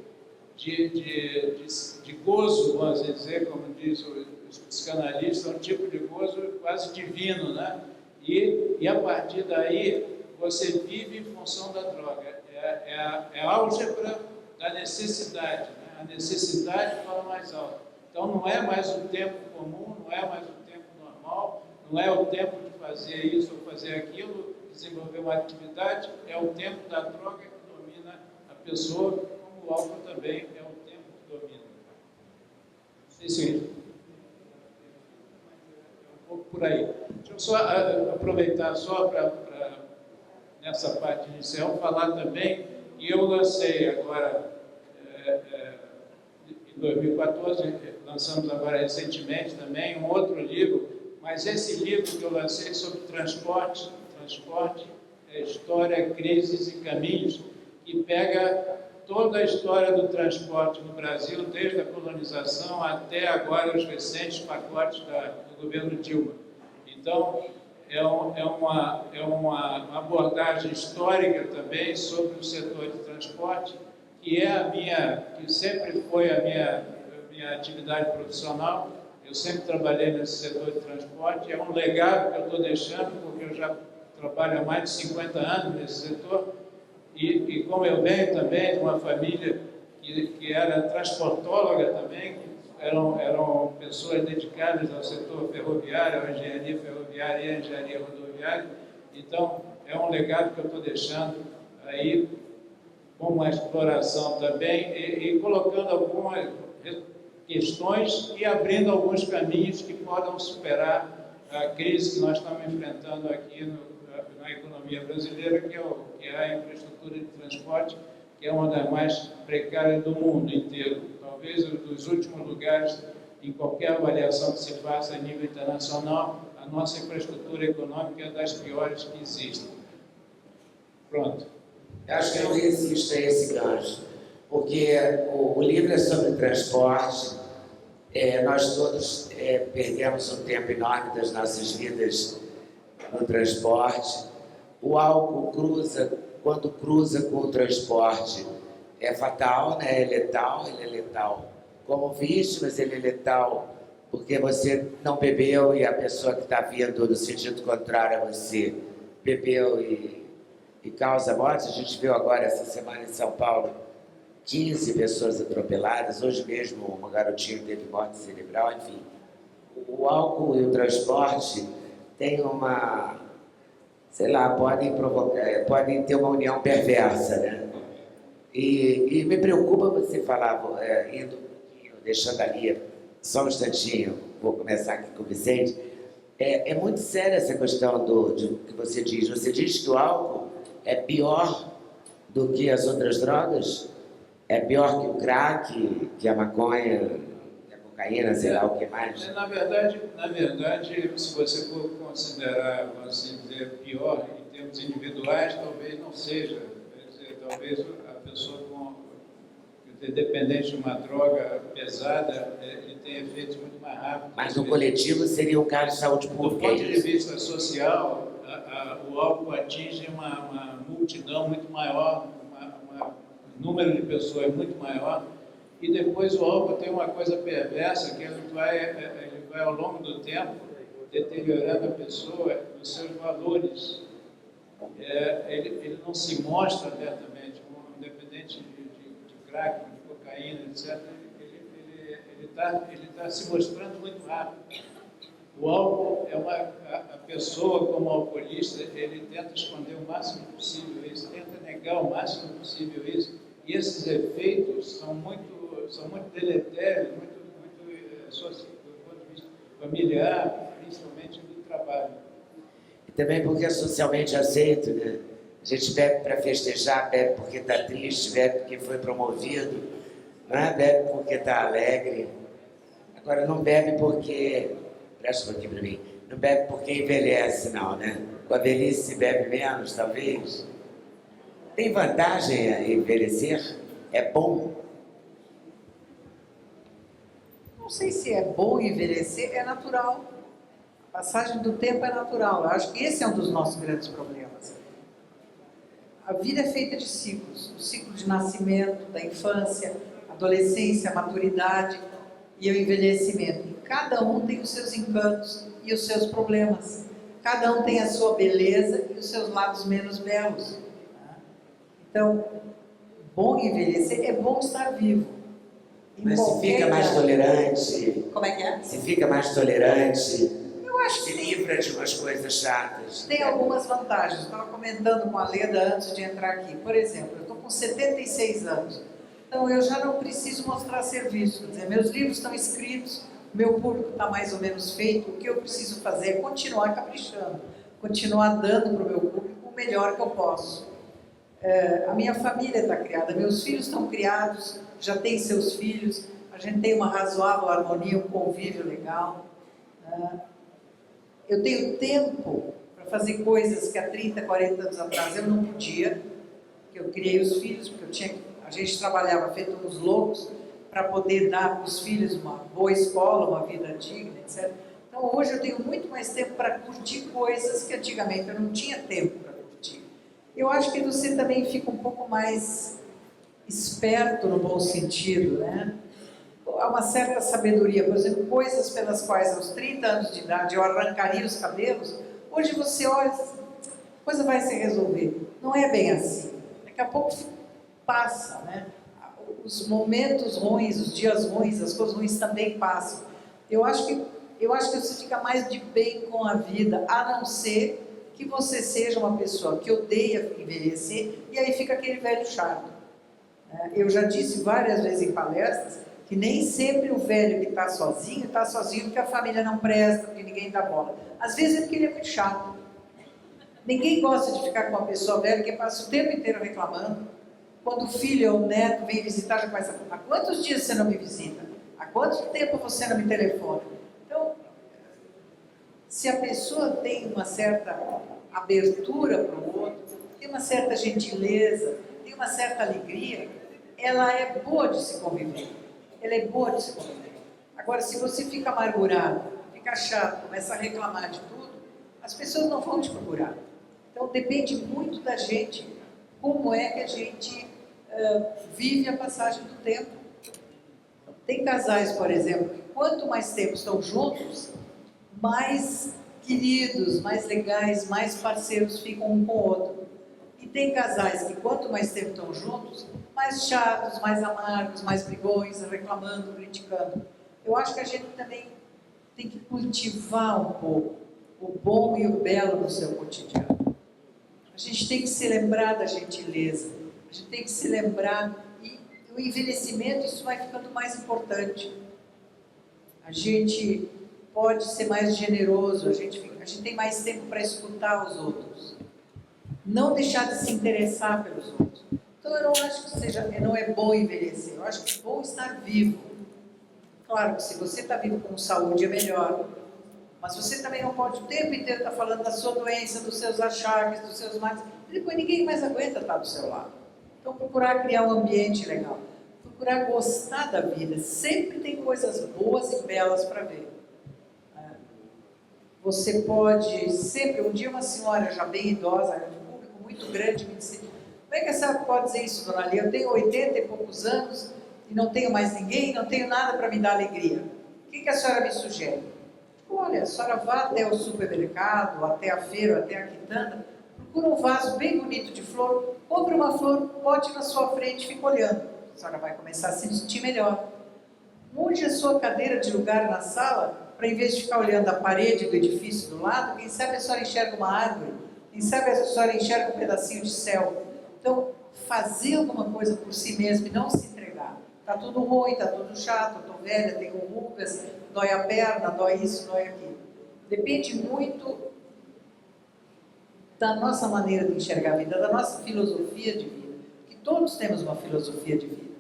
de gozo, vamos dizer, como diz os psicanalistas, um tipo de gozo quase divino, né? E a partir daí, você vive em função da droga. É a álgebra da necessidade, né? A necessidade fala mais alto. Então, não é mais o tempo comum, não é mais o tempo normal, não é o tempo de fazer isso ou fazer aquilo, desenvolver uma atividade, é o tempo da droga que domina a pessoa, como o álcool também é o tempo que domina. Não sei se um pouco por aí. Deixa eu só aproveitar só para nessa parte inicial, falar também que eu lancei agora, em 2014, lançamos agora recentemente também um outro livro, mas esse livro que eu lancei sobre transporte, história, crises e caminhos, que pega toda a história do transporte no Brasil, desde a colonização até agora os recentes pacotes do governo Dilma. Então, é uma abordagem histórica também sobre o setor de transporte, que sempre foi a minha atividade profissional. Eu sempre trabalhei nesse setor de transporte, é um legado que eu estou deixando, porque eu já trabalho há mais de 50 anos nesse setor, e como eu venho também de uma família que era transportóloga também, que eram pessoas dedicadas ao setor ferroviário, à engenharia ferroviária e à engenharia rodoviária. Então, é um legado que eu estou deixando aí, com uma exploração também, e colocando algumas questões e abrindo alguns caminhos que possam superar a crise que nós estamos enfrentando aqui na economia brasileira, que é a infraestrutura de transporte, que é uma das mais precárias do mundo inteiro. Talvez dos últimos lugares, em qualquer avaliação que se faça a nível internacional, a nossa infraestrutura econômica é das piores que existem. Pronto. Eu acho que eu resisto a esse gancho, porque o livro é sobre transporte, Nós todos perdemos um tempo enorme das nossas vidas no transporte. O álcool quando cruza com o transporte, é fatal, né? Ele é letal como vítimas, ele é letal porque você não bebeu e a pessoa que está vindo no sentido contrário a você bebeu e causa morte. A gente viu agora essa semana em São Paulo 15 pessoas atropeladas, hoje mesmo uma garotinha teve morte cerebral, enfim. O álcool e o transporte têm podem ter uma união perversa, né? E me preocupa você falar, indo um pouquinho, deixando ali, só um instantinho, vou começar aqui com o Vicente. É muito séria essa questão do que você diz. Você diz que o álcool é pior do que as outras drogas? É pior que o crack, que a maconha, que a cocaína, sei lá o que mais? Na verdade, se você for considerar, assim dizer, pior em termos individuais, talvez não seja. Quer dizer, talvez a pessoa dependente de uma droga pesada, ele tem efeitos muito mais rápidos. Mas no coletivo seria um caso de saúde Do pública. ponto de vista social, o álcool atinge uma multidão muito maior, um número de pessoas muito maior, e depois o álcool tem uma coisa perversa, que ele vai ao longo do tempo deteriorando a pessoa nos seus valores. Ele não se mostra abertamente, um dependente de crack, de cocaína, etc. Ele tá se mostrando muito rápido. O álcool a pessoa como alcoolista, ele tenta esconder o máximo possível isso, tenta negar o máximo possível isso, e esses efeitos são muito deletérios, muito do ponto de vista familiar, principalmente do trabalho. E também porque é socialmente aceito, né? A gente bebe para festejar, bebe porque está triste, bebe porque foi promovido, não é? Bebe porque está alegre. Agora, não bebe porque... Presta um pouquinho para mim. Não bebe porque envelhece, não, né? Com a velhice se bebe menos, talvez. Tem vantagem a envelhecer? É bom? Não sei se é bom envelhecer, é natural. A passagem do tempo é natural. Eu acho que esse é um dos nossos grandes problemas. A vida é feita de ciclos. O ciclo de nascimento, da infância, adolescência, maturidade e o envelhecimento. E cada um tem os seus encantos e os seus problemas. Cada um tem a sua beleza e os seus lados menos belos. Então, bom envelhecer é bom estar vivo. Mas se fica mais tolerante... Como é que é? Se fica mais tolerante... Eu acho que se livra de umas coisas chatas. tem algumas vantagens. Eu estava comentando com a Leda antes de entrar aqui. Por exemplo, eu estou com 76 anos. Então, eu já não preciso mostrar serviço. Quer dizer, meus livros estão escritos, meu público está mais ou menos feito. O que eu preciso fazer é continuar caprichando, continuar dando para o meu público o melhor que eu posso. A minha família está criada, meus filhos estão criados, já têm seus filhos, a gente tem uma razoável harmonia, um convívio legal. Eu tenho tempo para fazer coisas que há 30, 40 anos atrás eu não podia, porque eu criei os filhos, porque a gente trabalhava feito uns loucos para poder dar para os filhos uma boa escola, uma vida digna, etc. Então hoje eu tenho muito mais tempo para curtir coisas que antigamente eu não tinha tempo para curtir. Eu acho que você também fica um pouco mais esperto no bom sentido, né? Há uma certa sabedoria, por exemplo, coisas pelas quais aos 30 anos de idade eu arrancaria os cabelos, hoje você olha, a coisa vai se resolver. Não é bem assim. Daqui a pouco passa, né? Os momentos ruins, os dias ruins, as coisas ruins também passam. Eu acho que você fica mais de bem com a vida, a não ser que você seja uma pessoa que odeia envelhecer, e aí fica aquele velho chato. Eu já disse várias vezes em palestras que nem sempre o velho que está sozinho porque a família não presta, porque ninguém dá bola. Às vezes é porque ele é muito chato. Ninguém gosta de ficar com uma pessoa velha que passa o tempo inteiro reclamando. Quando o filho ou o neto vem visitar, já começa a... Há quantos dias você não me visita? Há quanto tempo você não me telefona? Então, se a pessoa tem uma certa abertura para o outro, tem uma certa gentileza, tem uma certa alegria, ela é boa de se conviver. Ela é boa de se conviver. Agora, se você fica amargurado, fica chato, começa a reclamar de tudo, as pessoas não vão te procurar. Então, depende muito da gente, como é que a gente vive a passagem do tempo. Tem casais, por exemplo, que quanto mais tempo estão juntos, mais queridos, mais legais, mais parceiros ficam um com o outro. E tem casais que quanto mais tempo estão juntos, mais chatos, mais amargos, mais brigões, reclamando, criticando. Eu acho que a gente também tem que cultivar um pouco o bom e o belo no seu cotidiano. A gente tem que se lembrar da gentileza, a gente tem que se lembrar, e o envelhecimento, isso vai ficando mais importante. A gente pode ser mais generoso, a gente tem mais tempo para escutar os outros. Não deixar de se interessar pelos outros. Então eu não acho que não é bom envelhecer, eu acho que é bom estar vivo. Claro que se você está vivo com saúde é melhor, mas você também não pode o tempo inteiro estar falando da sua doença, dos seus achaques, dos seus males, e depois ninguém mais aguenta estar do seu lado. Então procurar criar um ambiente legal, procurar gostar da vida, sempre tem coisas boas e belas para ver. Você pode sempre, um dia uma senhora já bem idosa, de público muito grande, me disse: como é que a senhora pode dizer isso, dona Lia? Eu tenho 80 e poucos anos e não tenho mais ninguém, não tenho nada para me dar alegria. O que a senhora me sugere? Olha, a senhora vá até o supermercado, até a feira, até a quitanda, procura um vaso bem bonito de flor, compre uma flor, bote na sua frente e fica olhando. A senhora vai começar a se sentir melhor. Mude a sua cadeira de lugar na sala, para em vez de ficar olhando a parede do edifício do lado, quem sabe a senhora enxerga uma árvore, quem sabe a senhora enxerga um pedacinho de céu. Então, fazer alguma coisa por si mesmo e não se entregar. Está tudo ruim, está tudo chato, estou velha, tenho rugas, dói a perna, dói isso, dói aquilo. Depende muito da nossa maneira de enxergar a vida, da nossa filosofia de vida. Que todos temos uma filosofia de vida.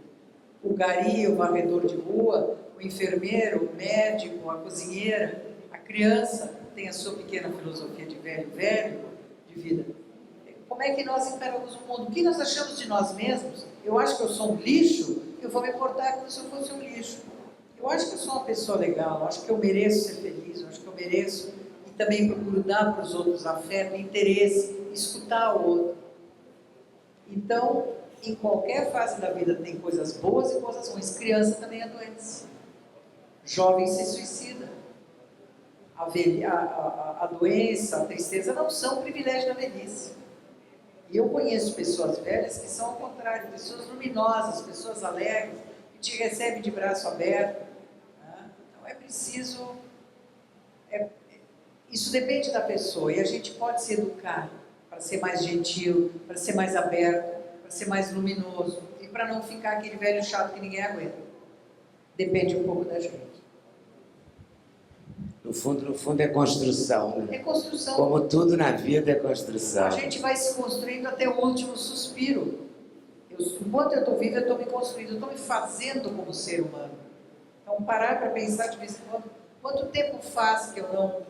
O gari, o varredor de rua, o enfermeiro, o médico, a cozinheira, a criança tem a sua pequena filosofia de velho, de vida. Como é que nós encaramos o mundo? O que nós achamos de nós mesmos? Eu acho que eu sou um lixo, eu vou me portar como se eu fosse um lixo. Eu acho que eu sou uma pessoa legal, eu acho que eu mereço ser feliz, eu acho que eu mereço, e também procuro dar para os outros afeto, interesse, escutar o outro. Então, em qualquer fase da vida tem coisas boas e coisas ruins. Criança também adoece. Jovem se suicida. A doença, a tristeza não são privilégio da velhice. E eu conheço pessoas velhas que são ao contrário, pessoas luminosas, pessoas alegres, que te recebem de braço aberto. Né? Então é preciso... isso depende da pessoa, e a gente pode se educar para ser mais gentil, para ser mais aberto, para ser mais luminoso e para não ficar aquele velho chato que ninguém aguenta. Depende um pouco da gente. No fundo é construção, né? É construção. Como tudo na vida é construção. A gente vai se construindo até o último suspiro. Enquanto eu estou viva, eu estou me construindo, eu estou me fazendo como ser humano. Então, parar para pensar de vez em quando, quanto tempo faz que eu não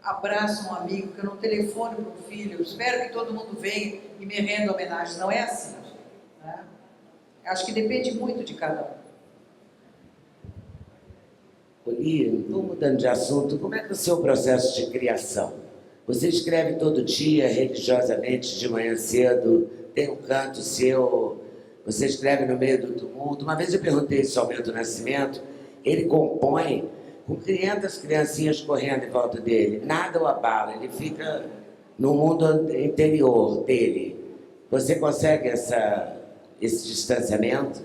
abraço um amigo, que eu não telefono para um filho, eu espero que todo mundo venha e me renda homenagem. Não é assim. Né? Acho que depende muito de cada um. Lia, estou mudando de assunto, como é que é o seu processo de criação? Você escreve todo dia, religiosamente, de manhã cedo, tem um canto seu, você escreve no meio do tumulto. Uma vez eu perguntei isso ao Milton Nascimento, ele compõe com 500 criancinhas correndo em volta dele, nada o abala, ele fica no mundo interior dele. Você consegue esse distanciamento?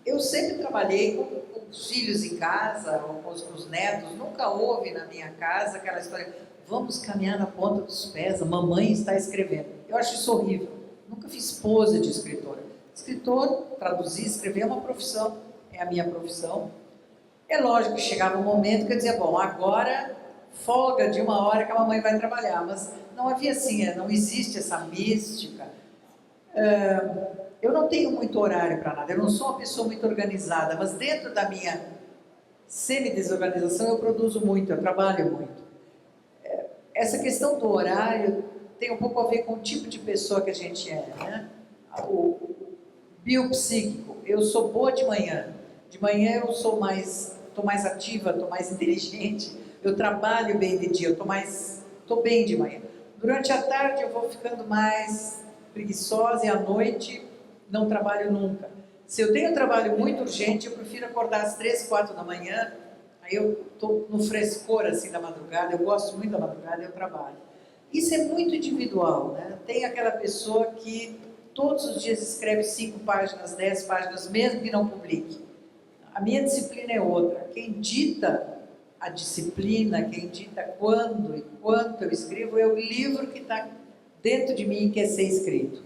Eu sempre trabalhei com os filhos em casa, ou com os netos, nunca houve na minha casa aquela história, vamos caminhar na ponta dos pés, a mamãe está escrevendo. Eu acho isso horrível. Nunca fiz pose de escritora. Escritor, traduzir, escrever é uma profissão, é a minha profissão. É lógico que chegava um momento que eu dizia, bom, agora folga de uma hora que a mamãe vai trabalhar, mas não havia assim, não existe essa mística. Eu não tenho muito horário para nada, eu não sou uma pessoa muito organizada, mas dentro da minha semi-desorganização eu produzo muito, eu trabalho muito. Essa questão do horário tem um pouco a ver com o tipo de pessoa que a gente é, né? O biopsíquico, eu sou boa de manhã, De manhã eu estou mais ativa, estou mais inteligente, eu trabalho bem de dia, estou bem de manhã. Durante a tarde eu vou ficando mais preguiçosa e à noite não trabalho nunca. Se eu tenho trabalho muito urgente, eu prefiro acordar às 3, 4 da manhã, aí eu estou no frescor assim da madrugada, eu gosto muito da madrugada e eu trabalho. Isso é muito individual, né? Tem aquela pessoa que todos os dias escreve 5 páginas, 10 páginas, mesmo que não publique. A minha disciplina é outra. Quem dita a disciplina, quem dita quando e quanto eu escrevo, é o livro que está dentro de mim e quer ser escrito.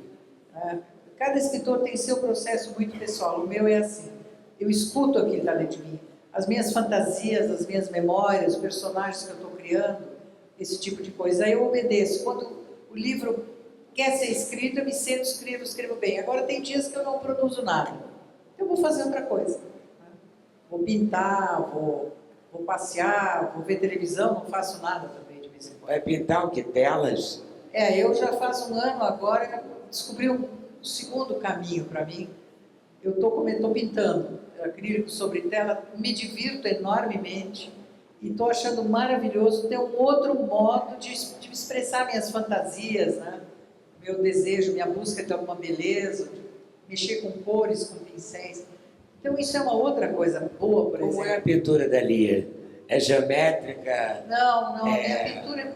Cada escritor tem seu processo muito pessoal. O meu é assim. Eu escuto aquilo que está dentro de mim. As minhas fantasias, as minhas memórias, os personagens que eu estou criando, esse tipo de coisa. Aí eu obedeço. Quando o livro quer ser escrito, eu me sento, escrevo bem. Agora tem dias que eu não produzo nada. Eu vou fazer outra coisa. Vou pintar, vou passear, vou ver televisão, não faço nada também de vez em quando. Vai pintar o que? Telas? Eu já faço um ano agora, descobri um segundo caminho para mim. Eu estou pintando acrílico sobre tela, me divirto enormemente e estou achando maravilhoso ter um outro modo de expressar minhas fantasias, né? Meu desejo, minha busca de alguma beleza, de mexer com cores, com pincéis. Então isso é uma outra coisa boa, por exemplo. Como é a pintura da Lia? É geométrica? Não, a minha pintura,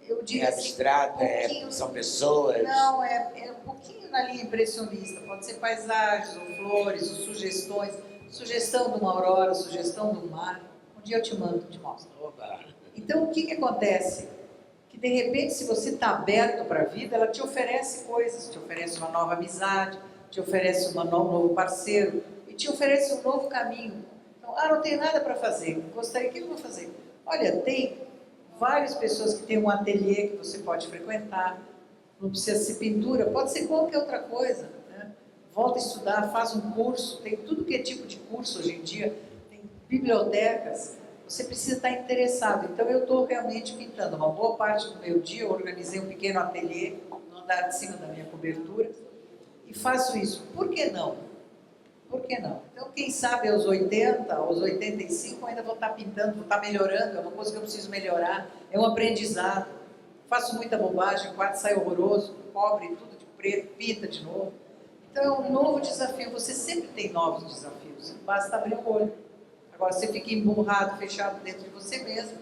eu digo é assim, abstrata? São pessoas? Não, é um pouquinho na linha impressionista. Pode ser paisagens, ou flores, ou sugestões. Sugestão de uma aurora, sugestão de um mar. Um dia eu te mostro. Oba. Então o que acontece? Que de repente, se você está aberto para a vida, ela te oferece coisas, te oferece uma nova amizade, te oferece um novo parceiro, te oferece um novo caminho. Então, não tenho nada para fazer, gostaria, o que eu vou fazer? Olha, tem várias pessoas que têm um ateliê que você pode frequentar, não precisa ser pintura, pode ser qualquer outra coisa, né? Volta a estudar, faz um curso, tem tudo que é tipo de curso hoje em dia, tem bibliotecas, você precisa estar interessado. Então eu estou realmente pintando, uma boa parte do meu dia eu organizei um pequeno ateliê no andar de cima da minha cobertura e faço isso. Por que não? Por que não? Então, quem sabe aos 80, aos 85, eu ainda vou estar pintando, vou estar melhorando, é uma coisa que eu preciso melhorar, é um aprendizado. Faço muita bobagem, o quadro sai horroroso, cobre tudo de preto, pinta de novo. Então, é um novo desafio, você sempre tem novos desafios, basta abrir o olho. Agora, você fica emburrado, fechado dentro de você mesmo,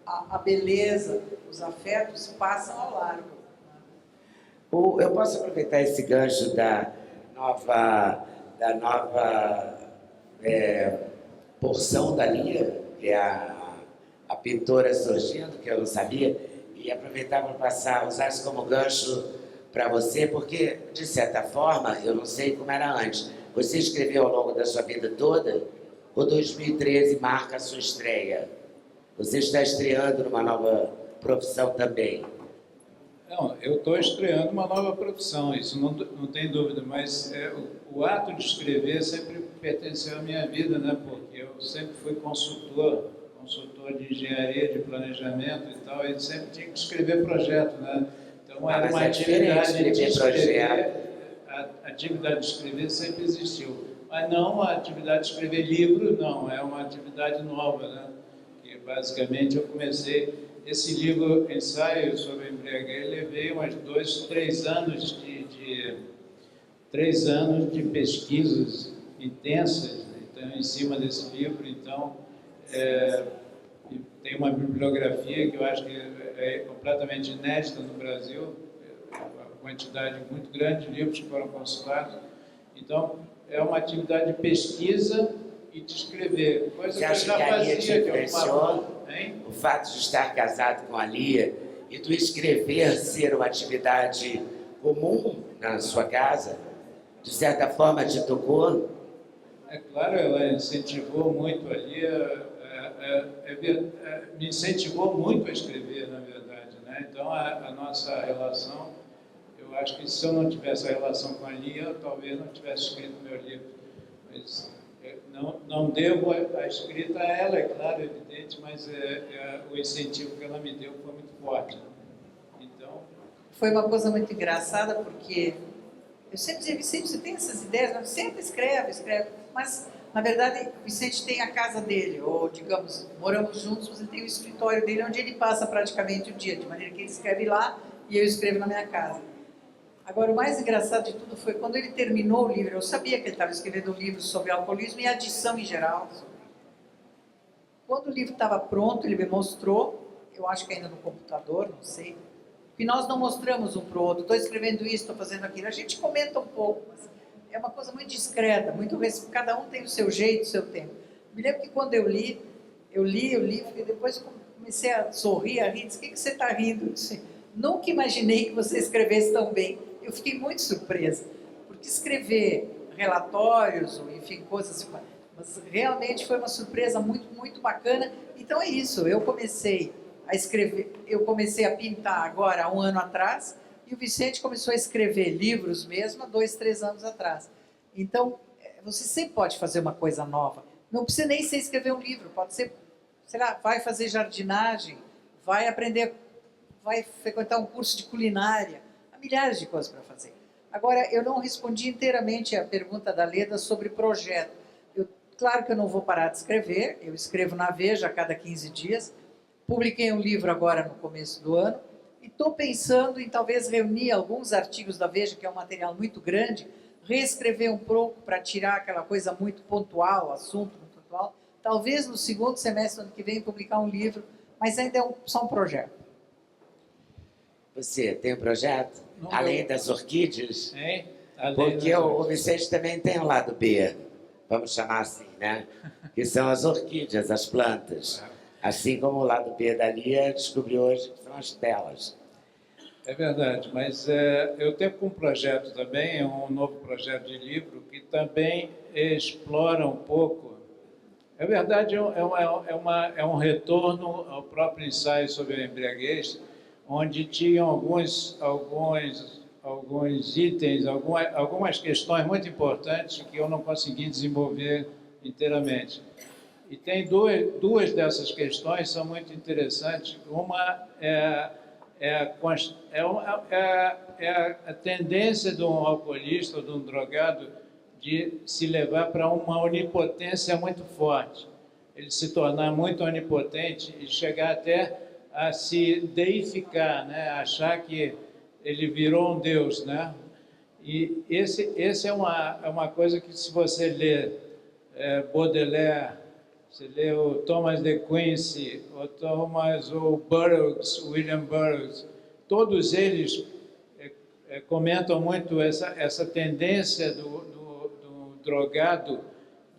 a beleza, os afetos passam ao largo. Eu posso aproveitar esse gancho da nova porção da Lia, que é a pintora surgindo, que eu não sabia, e aproveitar para usar isso como gancho para você, porque, de certa forma, eu não sei como era antes, você escreveu ao longo da sua vida toda, ou 2013 marca a sua estreia? Você está estreando numa nova profissão também? Não, eu estou estreando uma nova profissão, isso não tem dúvida, mas o ato de escrever sempre pertenceu à minha vida, né? Porque eu sempre fui consultor de engenharia, de planejamento e tal, e sempre tinha que escrever projeto, né? Então era uma atividade de escrever, a atividade de escrever sempre existiu, mas não a atividade de escrever livro, não, é uma atividade nova, né? Que basicamente eu comecei. Esse livro, Ensaio sobre a Embriaguez, levei umas 2, 3 anos de pesquisas intensas, então, em cima desse livro. Então, tem uma bibliografia que eu acho que é completamente inédita no Brasil, uma quantidade muito grande de livros que foram consultados. Então, é uma atividade de pesquisa e de escrever, coisa que eu já fazia, que o fato de estar casado com a Lia e do escrever ser uma atividade comum na sua casa, de certa forma te tocou? É claro, ela incentivou muito a Lia, me incentivou muito a escrever, na verdade, né? Então a nossa relação, eu acho que se eu não tivesse a relação com a Lia, eu talvez não tivesse escrito meu livro, mas não devo a escrita a ela, é claro, evidente, mas o incentivo que ela me deu foi muito forte. Então, foi uma coisa muito engraçada, porque eu sempre dizia, Vicente, você tem essas ideias, sempre escreve, mas Na verdade, o Vicente tem a casa dele, ou digamos, moramos juntos, mas ele tem o escritório dele onde ele passa praticamente o dia, de maneira que ele escreve lá e eu escrevo na minha casa. Agora, o mais engraçado de tudo foi quando ele terminou o livro, eu sabia que ele estava escrevendo um livro sobre alcoolismo e adição em geral. Quando o livro estava pronto, ele me mostrou, eu acho que ainda no computador, não sei, e nós não mostramos um para o outro, estou escrevendo isso, estou fazendo aquilo, a gente comenta um pouco, mas é uma coisa muito discreta, cada um tem o seu jeito, o seu tempo. Me lembro que quando eu li o livro, e depois comecei a sorrir, a rir, disse, o que você está rindo? Eu disse, nunca imaginei que você escrevesse tão bem. Eu fiquei muito surpresa, porque escrever relatórios, ou enfim, coisas assim, mas realmente foi uma surpresa muito, muito bacana. Então é isso, eu comecei a escrever, eu comecei a pintar agora há um ano atrás, e o Vicente começou a escrever livros mesmo há 2, 3 anos atrás. Então, você sempre pode fazer uma coisa nova. Não precisa nem ser escrever um livro, pode ser, sei lá, vai fazer jardinagem, vai aprender, vai frequentar um curso de culinária. Há milhares de coisas para fazer. Agora, eu não respondi inteiramente a pergunta da Leda sobre projeto. Claro que eu não vou parar de escrever, eu escrevo na Veja a cada 15 dias, publiquei um livro agora no começo do ano, e estou pensando em talvez reunir alguns artigos da Veja, que é um material muito grande, reescrever um pouco para tirar aquela coisa muito pontual, assunto muito pontual, talvez no segundo semestre do ano que vem publicar um livro, mas ainda é só um projeto. Você tem um projeto? Não, além das orquídeas? Hein? Além Porque das o Vicente também tem o lado B, vamos chamar assim, né? Que são as orquídeas, as plantas. Assim como o lado B da Lia descobriu hoje que são as telas. É verdade, mas eu tenho um projeto também, um novo projeto de livro, que também explora um pouco. É verdade, é um retorno ao próprio ensaio sobre a embriaguez, onde tinham alguns itens, algumas questões muito importantes que eu não consegui desenvolver inteiramente. E tem duas dessas questões que são muito interessantes. Uma é a tendência de um alcoolista ou de um drogado de se levar para uma onipotência muito forte. Ele se tornar muito onipotente e chegar até a se deificar, né? Achar que ele virou um Deus, né? E esse é uma coisa que, se você ler Baudelaire, você lê o Thomas de Quincey, o Burroughs, William Burroughs, todos eles comentam muito essa tendência do drogado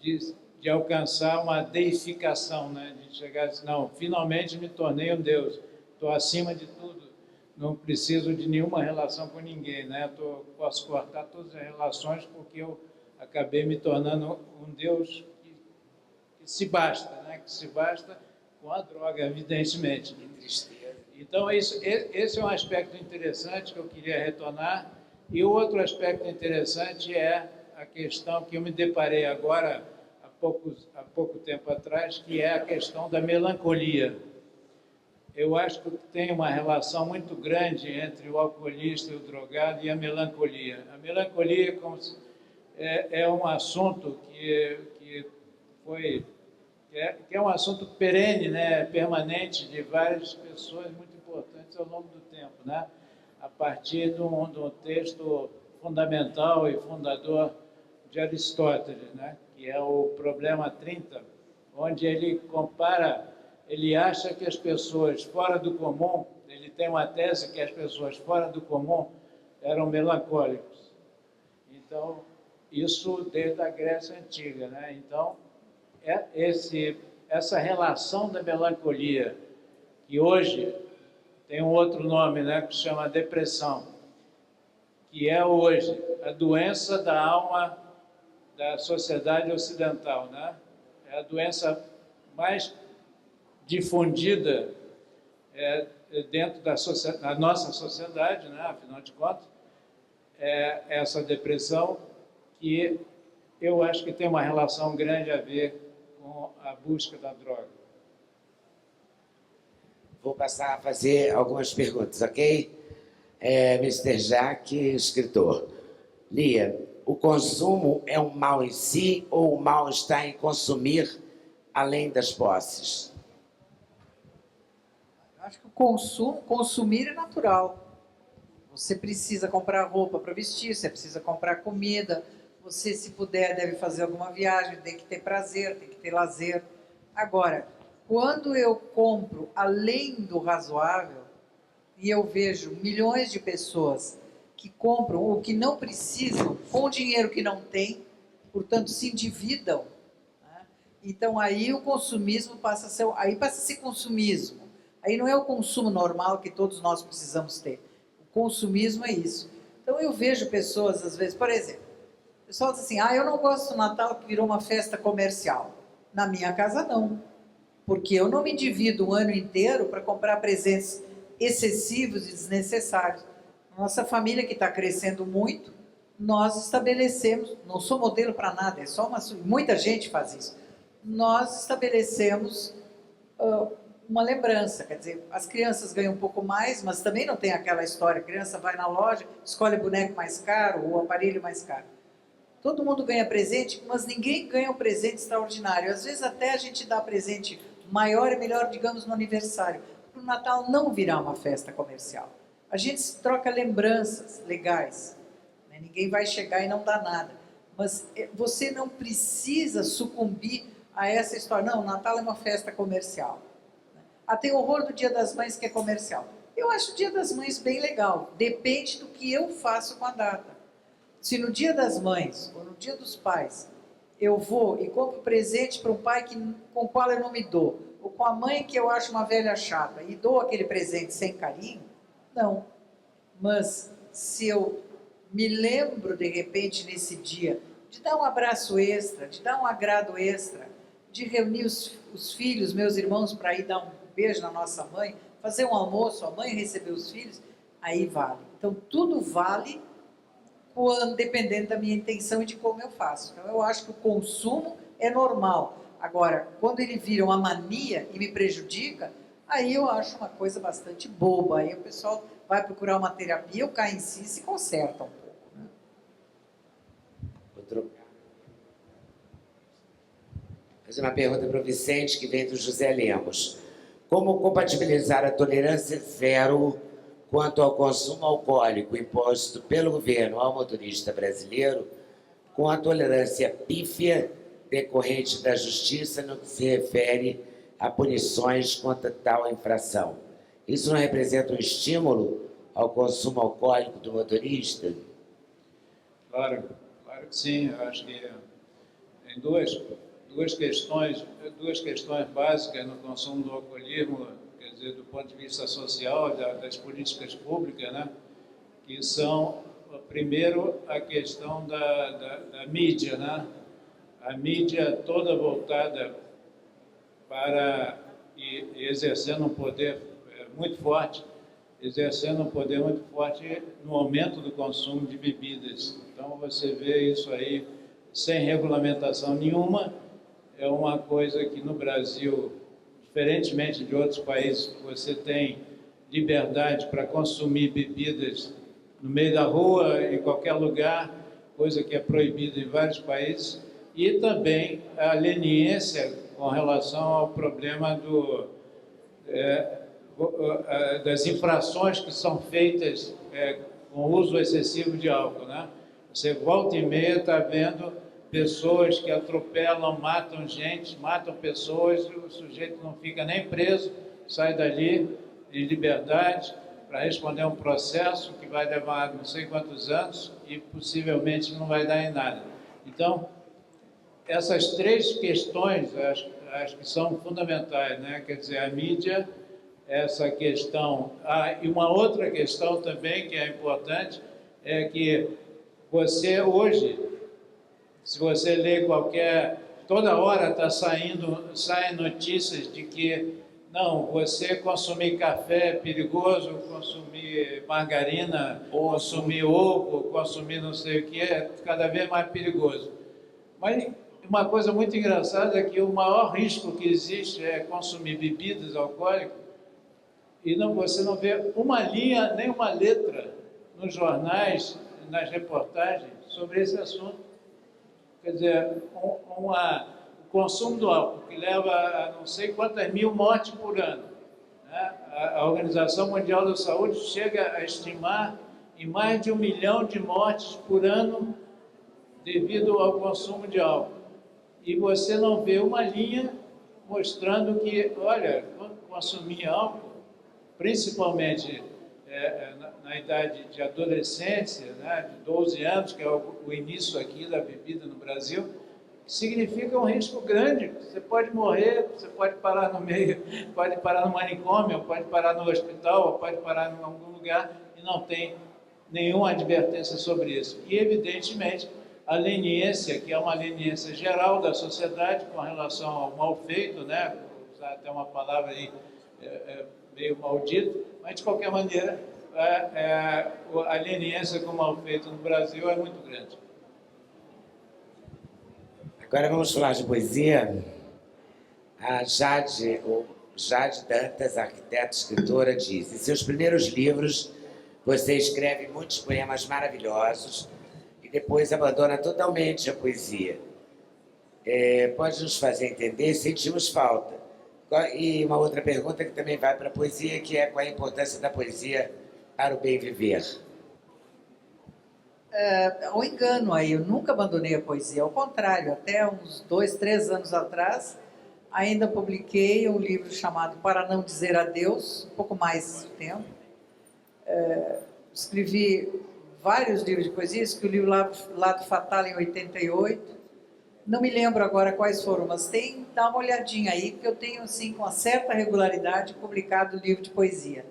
de alcançar uma deificação, né? De chegar a dizer, não, finalmente me tornei um Deus, estou acima de tudo, não preciso de nenhuma relação com ninguém, né? Posso cortar todas as relações porque eu acabei me tornando um Deus que se basta, né? Que se basta com a droga, evidentemente. Que tristeza. Então, esse é um aspecto interessante que eu queria retornar. E o outro aspecto interessante é a questão que eu me deparei agora, há pouco tempo atrás, que é a questão da melancolia. Eu acho que tem uma relação muito grande entre o alcoolista e o drogado e a melancolia. A melancolia é um assunto que é um assunto perene, né, permanente, de várias pessoas muito importantes ao longo do tempo, né? A partir de um texto fundamental e fundador de Aristóteles, né? Que é o Problema 30, onde ele acha que as pessoas fora do comum, ele tem uma tese que as pessoas fora do comum eram melancólicos. Então, isso desde a Grécia Antiga, né? Então, essa relação da melancolia, que hoje tem um outro nome, né, que se chama depressão, que é hoje a doença da alma da sociedade ocidental, né? É a doença mais difundida dentro da nossa sociedade, né? Afinal de contas, essa depressão, que eu acho que tem uma relação grande a ver com a busca da droga. Vou passar a fazer algumas perguntas, ok? Mr. Jack, escritor. Lia, o consumo é um mal em si ou o mal está em consumir além das posses? Acho que o consumir é natural. Você precisa comprar roupa para vestir, você precisa comprar comida, você, se puder, deve fazer alguma viagem, tem que ter prazer, tem que ter lazer. Agora, quando eu compro além do razoável, e eu vejo milhões de pessoas que compram o que não precisam, com dinheiro que não tem, portanto se endividam, né? Então aí o consumismo passa a ser consumismo. Aí não é o consumo normal que todos nós precisamos ter. O consumismo é isso. Então eu vejo pessoas, às vezes, por exemplo, o pessoal diz assim, eu não gosto do Natal que virou uma festa comercial. Na minha casa não, porque eu não me endivido um ano inteiro para comprar presentes excessivos e desnecessários. Nossa família, que está crescendo muito, nós estabelecemos, não sou modelo para nada, é só muita gente faz isso, nós estabelecemos uma lembrança, quer dizer, as crianças ganham um pouco mais, mas também não tem aquela história, a criança vai na loja, escolhe o boneco mais caro, ou o aparelho mais caro. Todo mundo ganha presente, mas ninguém ganha um presente extraordinário. Às vezes até a gente dá presente maior e melhor, digamos, no aniversário. Para o Natal não virar uma festa comercial. A gente troca lembranças legais. Né? Ninguém vai chegar e não dar nada. Mas você não precisa sucumbir a essa história. Não, o Natal é uma festa comercial. Tem horror do Dia das Mães, que é comercial. Eu acho o Dia das Mães bem legal. Depende do que eu faço com a data. Se no Dia das Mães ou no Dia dos Pais eu vou e compro presente para um pai com o qual eu não me dou, ou com a mãe que eu acho uma velha chata e dou aquele presente sem carinho, não. Mas se eu me lembro de repente nesse dia de dar um abraço extra, de dar um agrado extra, de reunir os filhos, meus irmãos, para ir dar um beijo na nossa mãe, fazer um almoço, a mãe receber os filhos, aí vale. Então tudo vale dependendo da minha intenção e de como eu faço. Então eu acho que o consumo é normal. Agora, quando ele vira uma mania e me prejudica, aí eu acho uma coisa bastante boba. Aí o pessoal vai procurar uma terapia, ou cai em si e se conserta um pouco. Né? Fazer uma pergunta para o Vicente, que vem do José Lemos. Como compatibilizar a tolerância zero quanto ao consumo alcoólico imposto pelo governo ao motorista brasileiro com a tolerância pífia decorrente da justiça no que se refere a punições contra tal infração? Isso não representa um estímulo ao consumo alcoólico do motorista? Claro que sim. Eu acho que tem duas questões básicas no consumo do alcoolismo, quer dizer, do ponto de vista social, das políticas públicas, né? Que são, primeiro, a questão da mídia, né? A mídia toda voltada para e exercendo um poder muito forte, no aumento do consumo de bebidas. Então, você vê isso aí sem regulamentação nenhuma. É uma coisa que no Brasil, diferentemente de outros países, você tem liberdade para consumir bebidas no meio da rua, em qualquer lugar, coisa que é proibida em vários países, e também a leniência com relação ao problema das infrações que são feitas com o uso excessivo de álcool, né? Você volta e meia está vendo pessoas que atropelam, matam gente, matam pessoas, o sujeito não fica nem preso, sai dali em liberdade para responder a um processo que vai levar não sei quantos anos e possivelmente não vai dar em nada. Então, essas três questões acho que são fundamentais, né? Quer dizer, a mídia, essa questão. E uma outra questão também que é importante é que você hoje, se você lê toda hora saem notícias de que não, você consumir café é perigoso, consumir margarina, consumir ovo, consumir não sei o que, é cada vez mais perigoso. Mas uma coisa muito engraçada é que o maior risco que existe é consumir bebidas alcoólicas e você não vê uma linha, nem uma letra nos jornais nas reportagens sobre esse assunto. Quer dizer, o consumo do álcool, que leva a não sei quantas mil mortes por ano. Né? A Organização Mundial da Saúde chega a estimar em mais de 1 milhão de mortes por ano devido ao consumo de álcool. E você não vê uma linha mostrando que, olha, consumir álcool, principalmente na idade de adolescência, né, de 12 anos, que é o início aqui da bebida no Brasil, significa um risco grande. Você pode morrer, você pode parar no meio, pode parar no manicômio, pode parar no hospital, pode parar em algum lugar e não tem nenhuma advertência sobre isso. E, evidentemente, a leniência, que é uma leniência geral da sociedade com relação ao mal feito, né? Vou usar até uma palavra aí meio maldita, mas, de qualquer maneira, a leniência com o mal feito no Brasil é muito grande. Agora vamos falar de poesia. A Jade Dantas, arquiteta, escritora, diz: em seus primeiros livros, você escreve muitos poemas maravilhosos e depois abandona totalmente a poesia. Pode nos fazer entender? Sentimos falta. E uma outra pergunta que também vai para a poesia, que é qual a importância da poesia para o bem viver? Um engano aí, eu nunca abandonei a poesia, ao contrário, até uns 2, 3 anos atrás, ainda publiquei um livro chamado Para Não Dizer Adeus, um pouco mais de tempo. Escrevi vários livros de poesia, escrevi o Lado Fatal em 88, não me lembro agora quais foram, mas dá uma olhadinha aí, porque eu tenho, assim, com uma certa regularidade, publicado livro de poesia.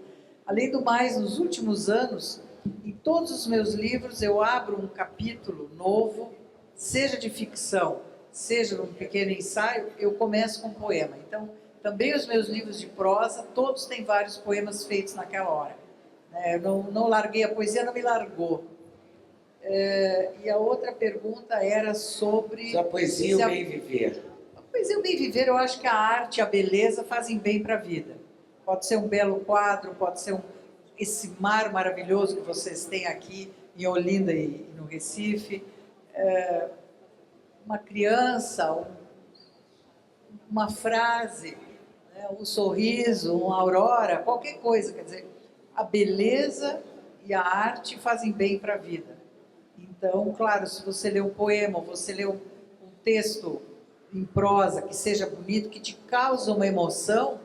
Além do mais, nos últimos anos, em todos os meus livros, eu abro um capítulo novo, seja de ficção, seja um pequeno ensaio, eu começo com um poema. Então, também os meus livros de prosa, todos têm vários poemas feitos naquela hora. Eu não larguei a poesia, não me largou. E a outra pergunta era sobre... A poesia e o bem viver. A poesia e o bem viver, eu acho que a arte e a beleza fazem bem para a vida. Pode ser um belo quadro, pode ser esse mar maravilhoso que vocês têm aqui em Olinda e no Recife, uma criança, uma frase, né, um sorriso, uma aurora, qualquer coisa. Quer dizer, a beleza e a arte fazem bem para a vida. Então, claro, se você lê um poema, ou você lê um texto em prosa que seja bonito, que te causa uma emoção,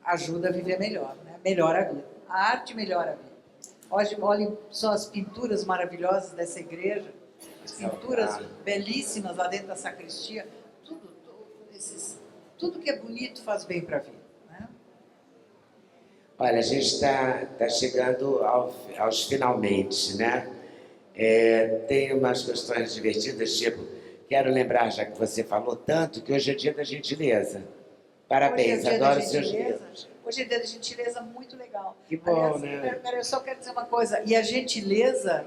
ajuda a viver melhor, né? Melhora a vida. A arte melhora a vida. Olhem só as pinturas maravilhosas dessa igreja, as pinturas belíssimas lá dentro da sacristia, tudo que é bonito faz bem para a vida. Né? Olha, a gente está chegando aos finalmente, né? Tem umas questões divertidas, tipo, quero lembrar, já que você falou tanto, que hoje é dia da gentileza. Parabéns, adoro seus livros. Hoje é dia da gentileza, muito legal. Que bom, aliás, né? Eu só quero dizer uma coisa, e a gentileza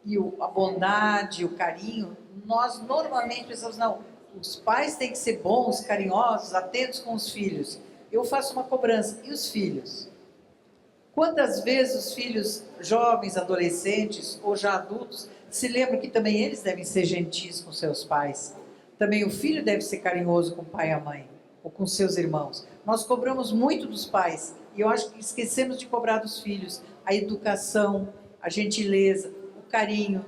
e a bondade, o carinho, nós normalmente pensamos, não, os pais têm que ser bons, carinhosos, atentos com os filhos. Eu faço uma cobrança, e os filhos? Quantas vezes os filhos jovens, adolescentes ou já adultos se lembram que também eles devem ser gentis com seus pais? Também o filho deve ser carinhoso com o pai e a mãe, ou com seus irmãos. Nós cobramos muito dos pais, e eu acho que esquecemos de cobrar dos filhos a educação, a gentileza, o carinho.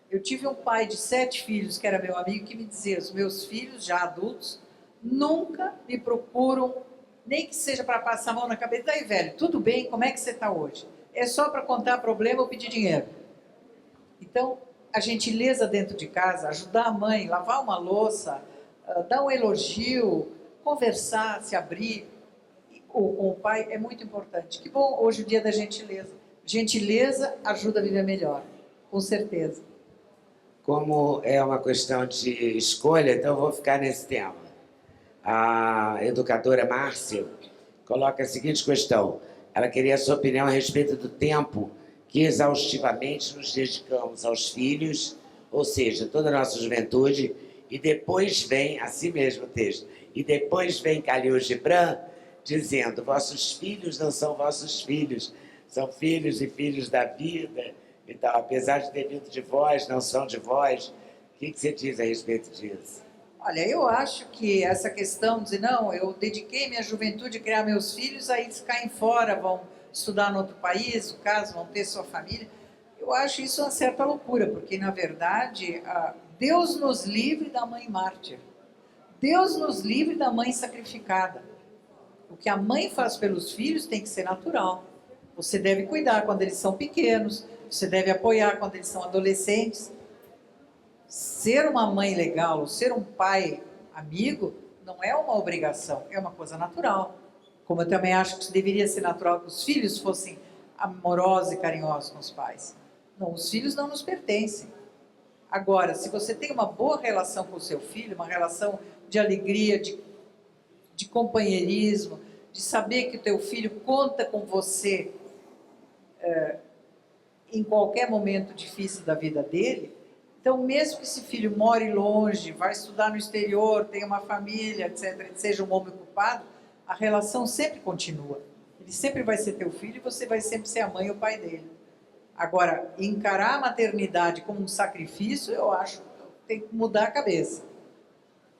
Eu tive um pai de 7 filhos, que era meu amigo, que me dizia, os meus filhos, já adultos, nunca me procuram, nem que seja para passar a mão na cabeça. Daí, velho, tudo bem? Como é que você está hoje? É só para contar problema ou pedir dinheiro. Então, a gentileza dentro de casa, ajudar a mãe, lavar uma louça, dar um elogio, conversar, se abrir com o pai é muito importante. Que bom, hoje é o dia da gentileza. Gentileza ajuda a viver melhor, com certeza. Como é uma questão de escolha, então eu vou ficar nesse tema. A educadora Márcia coloca a seguinte questão. Ela queria a sua opinião a respeito do tempo que exaustivamente nos dedicamos aos filhos, ou seja, toda a nossa juventude, e depois vem, assim mesmo o texto, e depois vem Khalil Gibran dizendo, vossos filhos não são vossos filhos, são filhos e filhos da vida e tal, apesar de ter vindo de vós, não são de vós. O que você diz a respeito disso? Olha, eu acho que essa questão de dizer, não, eu dediquei minha juventude a criar meus filhos, aí eles caem fora, vão estudar no outro país, no caso, vão ter sua família. Eu acho isso uma certa loucura, porque, na verdade, Deus nos livre da mãe mártir. Deus nos livre da mãe sacrificada. O que a mãe faz pelos filhos tem que ser natural. Você deve cuidar quando eles são pequenos, você deve apoiar quando eles são adolescentes. Ser uma mãe legal, ser um pai amigo, não é uma obrigação, é uma coisa natural. Como eu também acho que deveria ser natural que os filhos fossem amorosos e carinhosos com os pais. Não, os filhos não nos pertencem. Agora, se você tem uma boa relação com o seu filho, uma relação de alegria, de companheirismo, de saber que o teu filho conta com você em qualquer momento difícil da vida dele, então mesmo que esse filho more longe, vai estudar no exterior, tenha uma família, etc., seja um homem ocupado, a relação sempre continua. Ele sempre vai ser teu filho e você vai sempre ser a mãe ou o pai dele. Agora, encarar a maternidade como um sacrifício, eu acho que tem que mudar a cabeça.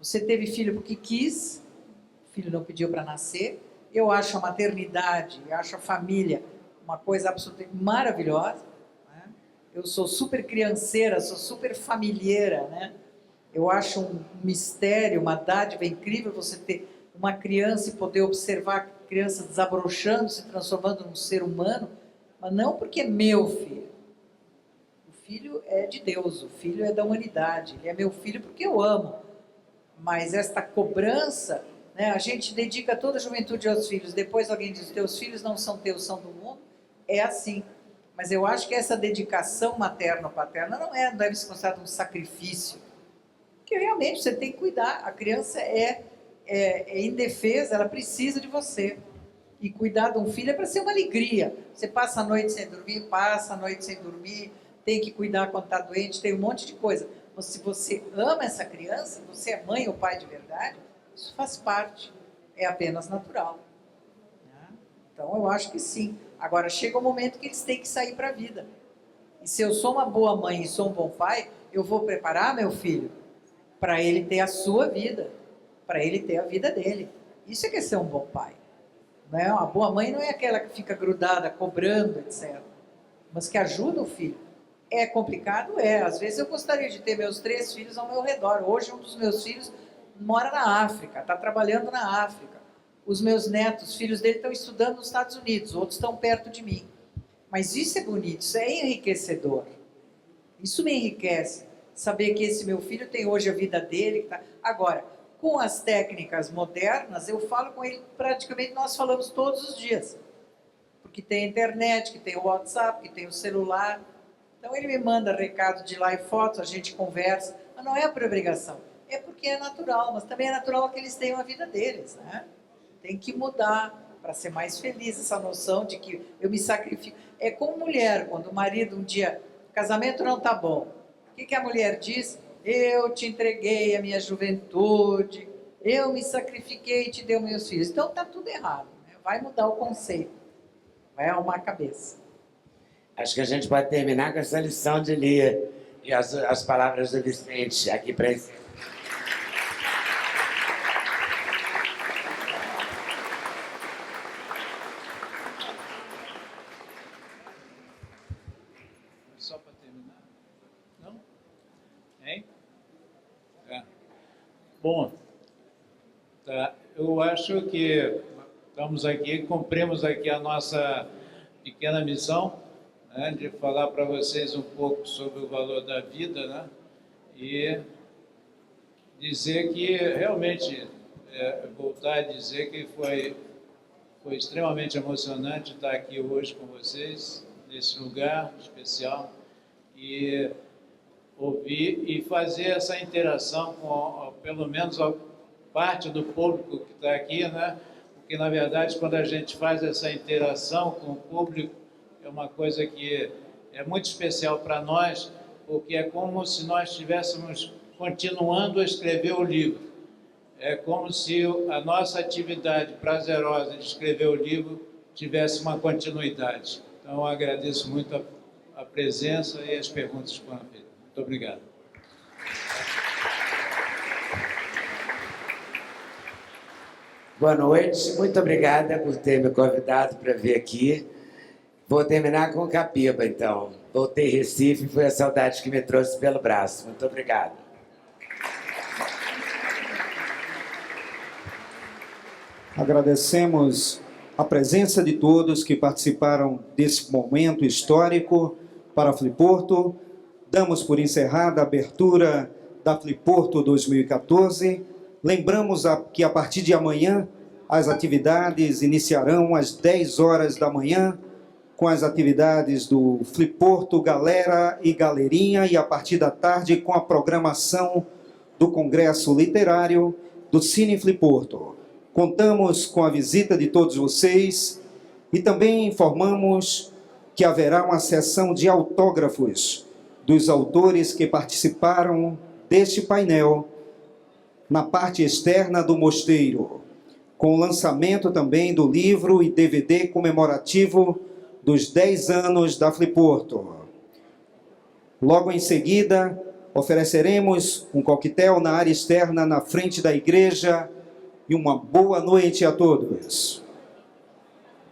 Você teve filho porque quis, o filho não pediu para nascer. Eu acho a maternidade, eu acho a família uma coisa absolutamente maravilhosa. Né? Eu sou super crianceira, sou super familheira, né? Eu acho um mistério, uma dádiva incrível você ter uma criança e poder observar a criança desabrochando, se transformando num ser humano, mas não porque é meu filho. O filho é de Deus, o filho é da humanidade, ele é meu filho porque eu amo. Mas esta cobrança, né, a gente dedica toda a juventude aos filhos, depois alguém diz, teus filhos não são teus, são do mundo, é assim. Mas eu acho que essa dedicação materno-paterna não deve ser considerada um sacrifício. Porque realmente você tem que cuidar, a criança é indefesa, ela precisa de você. E cuidar de um filho é para ser uma alegria. Você passa a noite sem dormir, tem que cuidar quando está doente, tem um monte de coisa. Mas se você ama essa criança, você é mãe ou pai de verdade, isso faz parte, é apenas natural. Né? Então eu acho que sim. Agora chega o momento que eles têm que sair para a vida. E se eu sou uma boa mãe e sou um bom pai, eu vou preparar meu filho para ele ter a sua vida, para ele ter a vida dele. Isso é que é ser um bom pai. Né? Uma boa mãe não é aquela que fica grudada, cobrando, etc. Mas que ajuda o filho. É complicado? É. Às vezes eu gostaria de ter meus 3 filhos ao meu redor. Hoje um dos meus filhos mora na África, está trabalhando na África. Os meus netos, filhos dele, estão estudando nos Estados Unidos, outros estão perto de mim. Mas isso é bonito, isso é enriquecedor. Isso me enriquece. Saber que esse meu filho tem hoje a vida dele. Agora, com as técnicas modernas, eu falo com ele, praticamente nós falamos todos os dias. Porque tem a internet, que tem o WhatsApp, que tem o celular. Então ele me manda recado de lá e fotos, a gente conversa. Mas não é por obrigação, é porque é natural. Mas também é natural que eles tenham a vida deles, né? Tem que mudar para ser mais feliz, essa noção de que eu me sacrifico. É como mulher, quando o marido um dia, o casamento não está bom. O que a mulher diz? Eu te entreguei a minha juventude, eu me sacrifiquei e te dei os meus filhos. Então está tudo errado, né? Vai mudar o conceito, vai arrumar a cabeça. Acho que a gente pode terminar com essa lição de Lia e as palavras do Vicente aqui para esse. Só para terminar? Não? Hein? É. Bom, tá. Eu acho que estamos aqui, cumprimos aqui a nossa pequena missão, né, de falar para vocês um pouco sobre o valor da vida, né, e dizer que realmente, voltar a dizer que foi extremamente emocionante estar aqui hoje com vocês, nesse lugar especial, e ouvir e fazer essa interação com, pelo menos, a parte do público que está aqui, né? Porque, na verdade, quando a gente faz essa interação com o público, é uma coisa que é muito especial para nós, porque é como se nós estivéssemos continuando a escrever o livro. É como se a nossa atividade prazerosa de escrever o livro tivesse uma continuidade. Então, Então, agradeço muito a presença e as perguntas que foram feitas. Muito obrigado. Boa noite, muito obrigada por ter me convidado para vir aqui. Vou terminar com o Capiba, então. Voltei a Recife, foi a saudade que me trouxe pelo braço. Muito obrigado. Agradecemos a presença de todos que participaram desse momento histórico para a Fliporto. Damos por encerrada a abertura da Fliporto 2014. Lembramos que a partir de amanhã as atividades iniciarão às 10 horas da manhã, com as atividades do Fliporto Galera e Galerinha, e a partir da tarde com a programação do Congresso Literário do Cine Fliporto. Contamos com a visita de todos vocês e também informamos que haverá uma sessão de autógrafos dos autores que participaram deste painel na parte externa do mosteiro, com o lançamento também do livro e DVD comemorativo dos 10 anos da Fliporto. Logo em seguida, ofereceremos um coquetel na área externa, na frente da igreja, e uma boa noite a todos.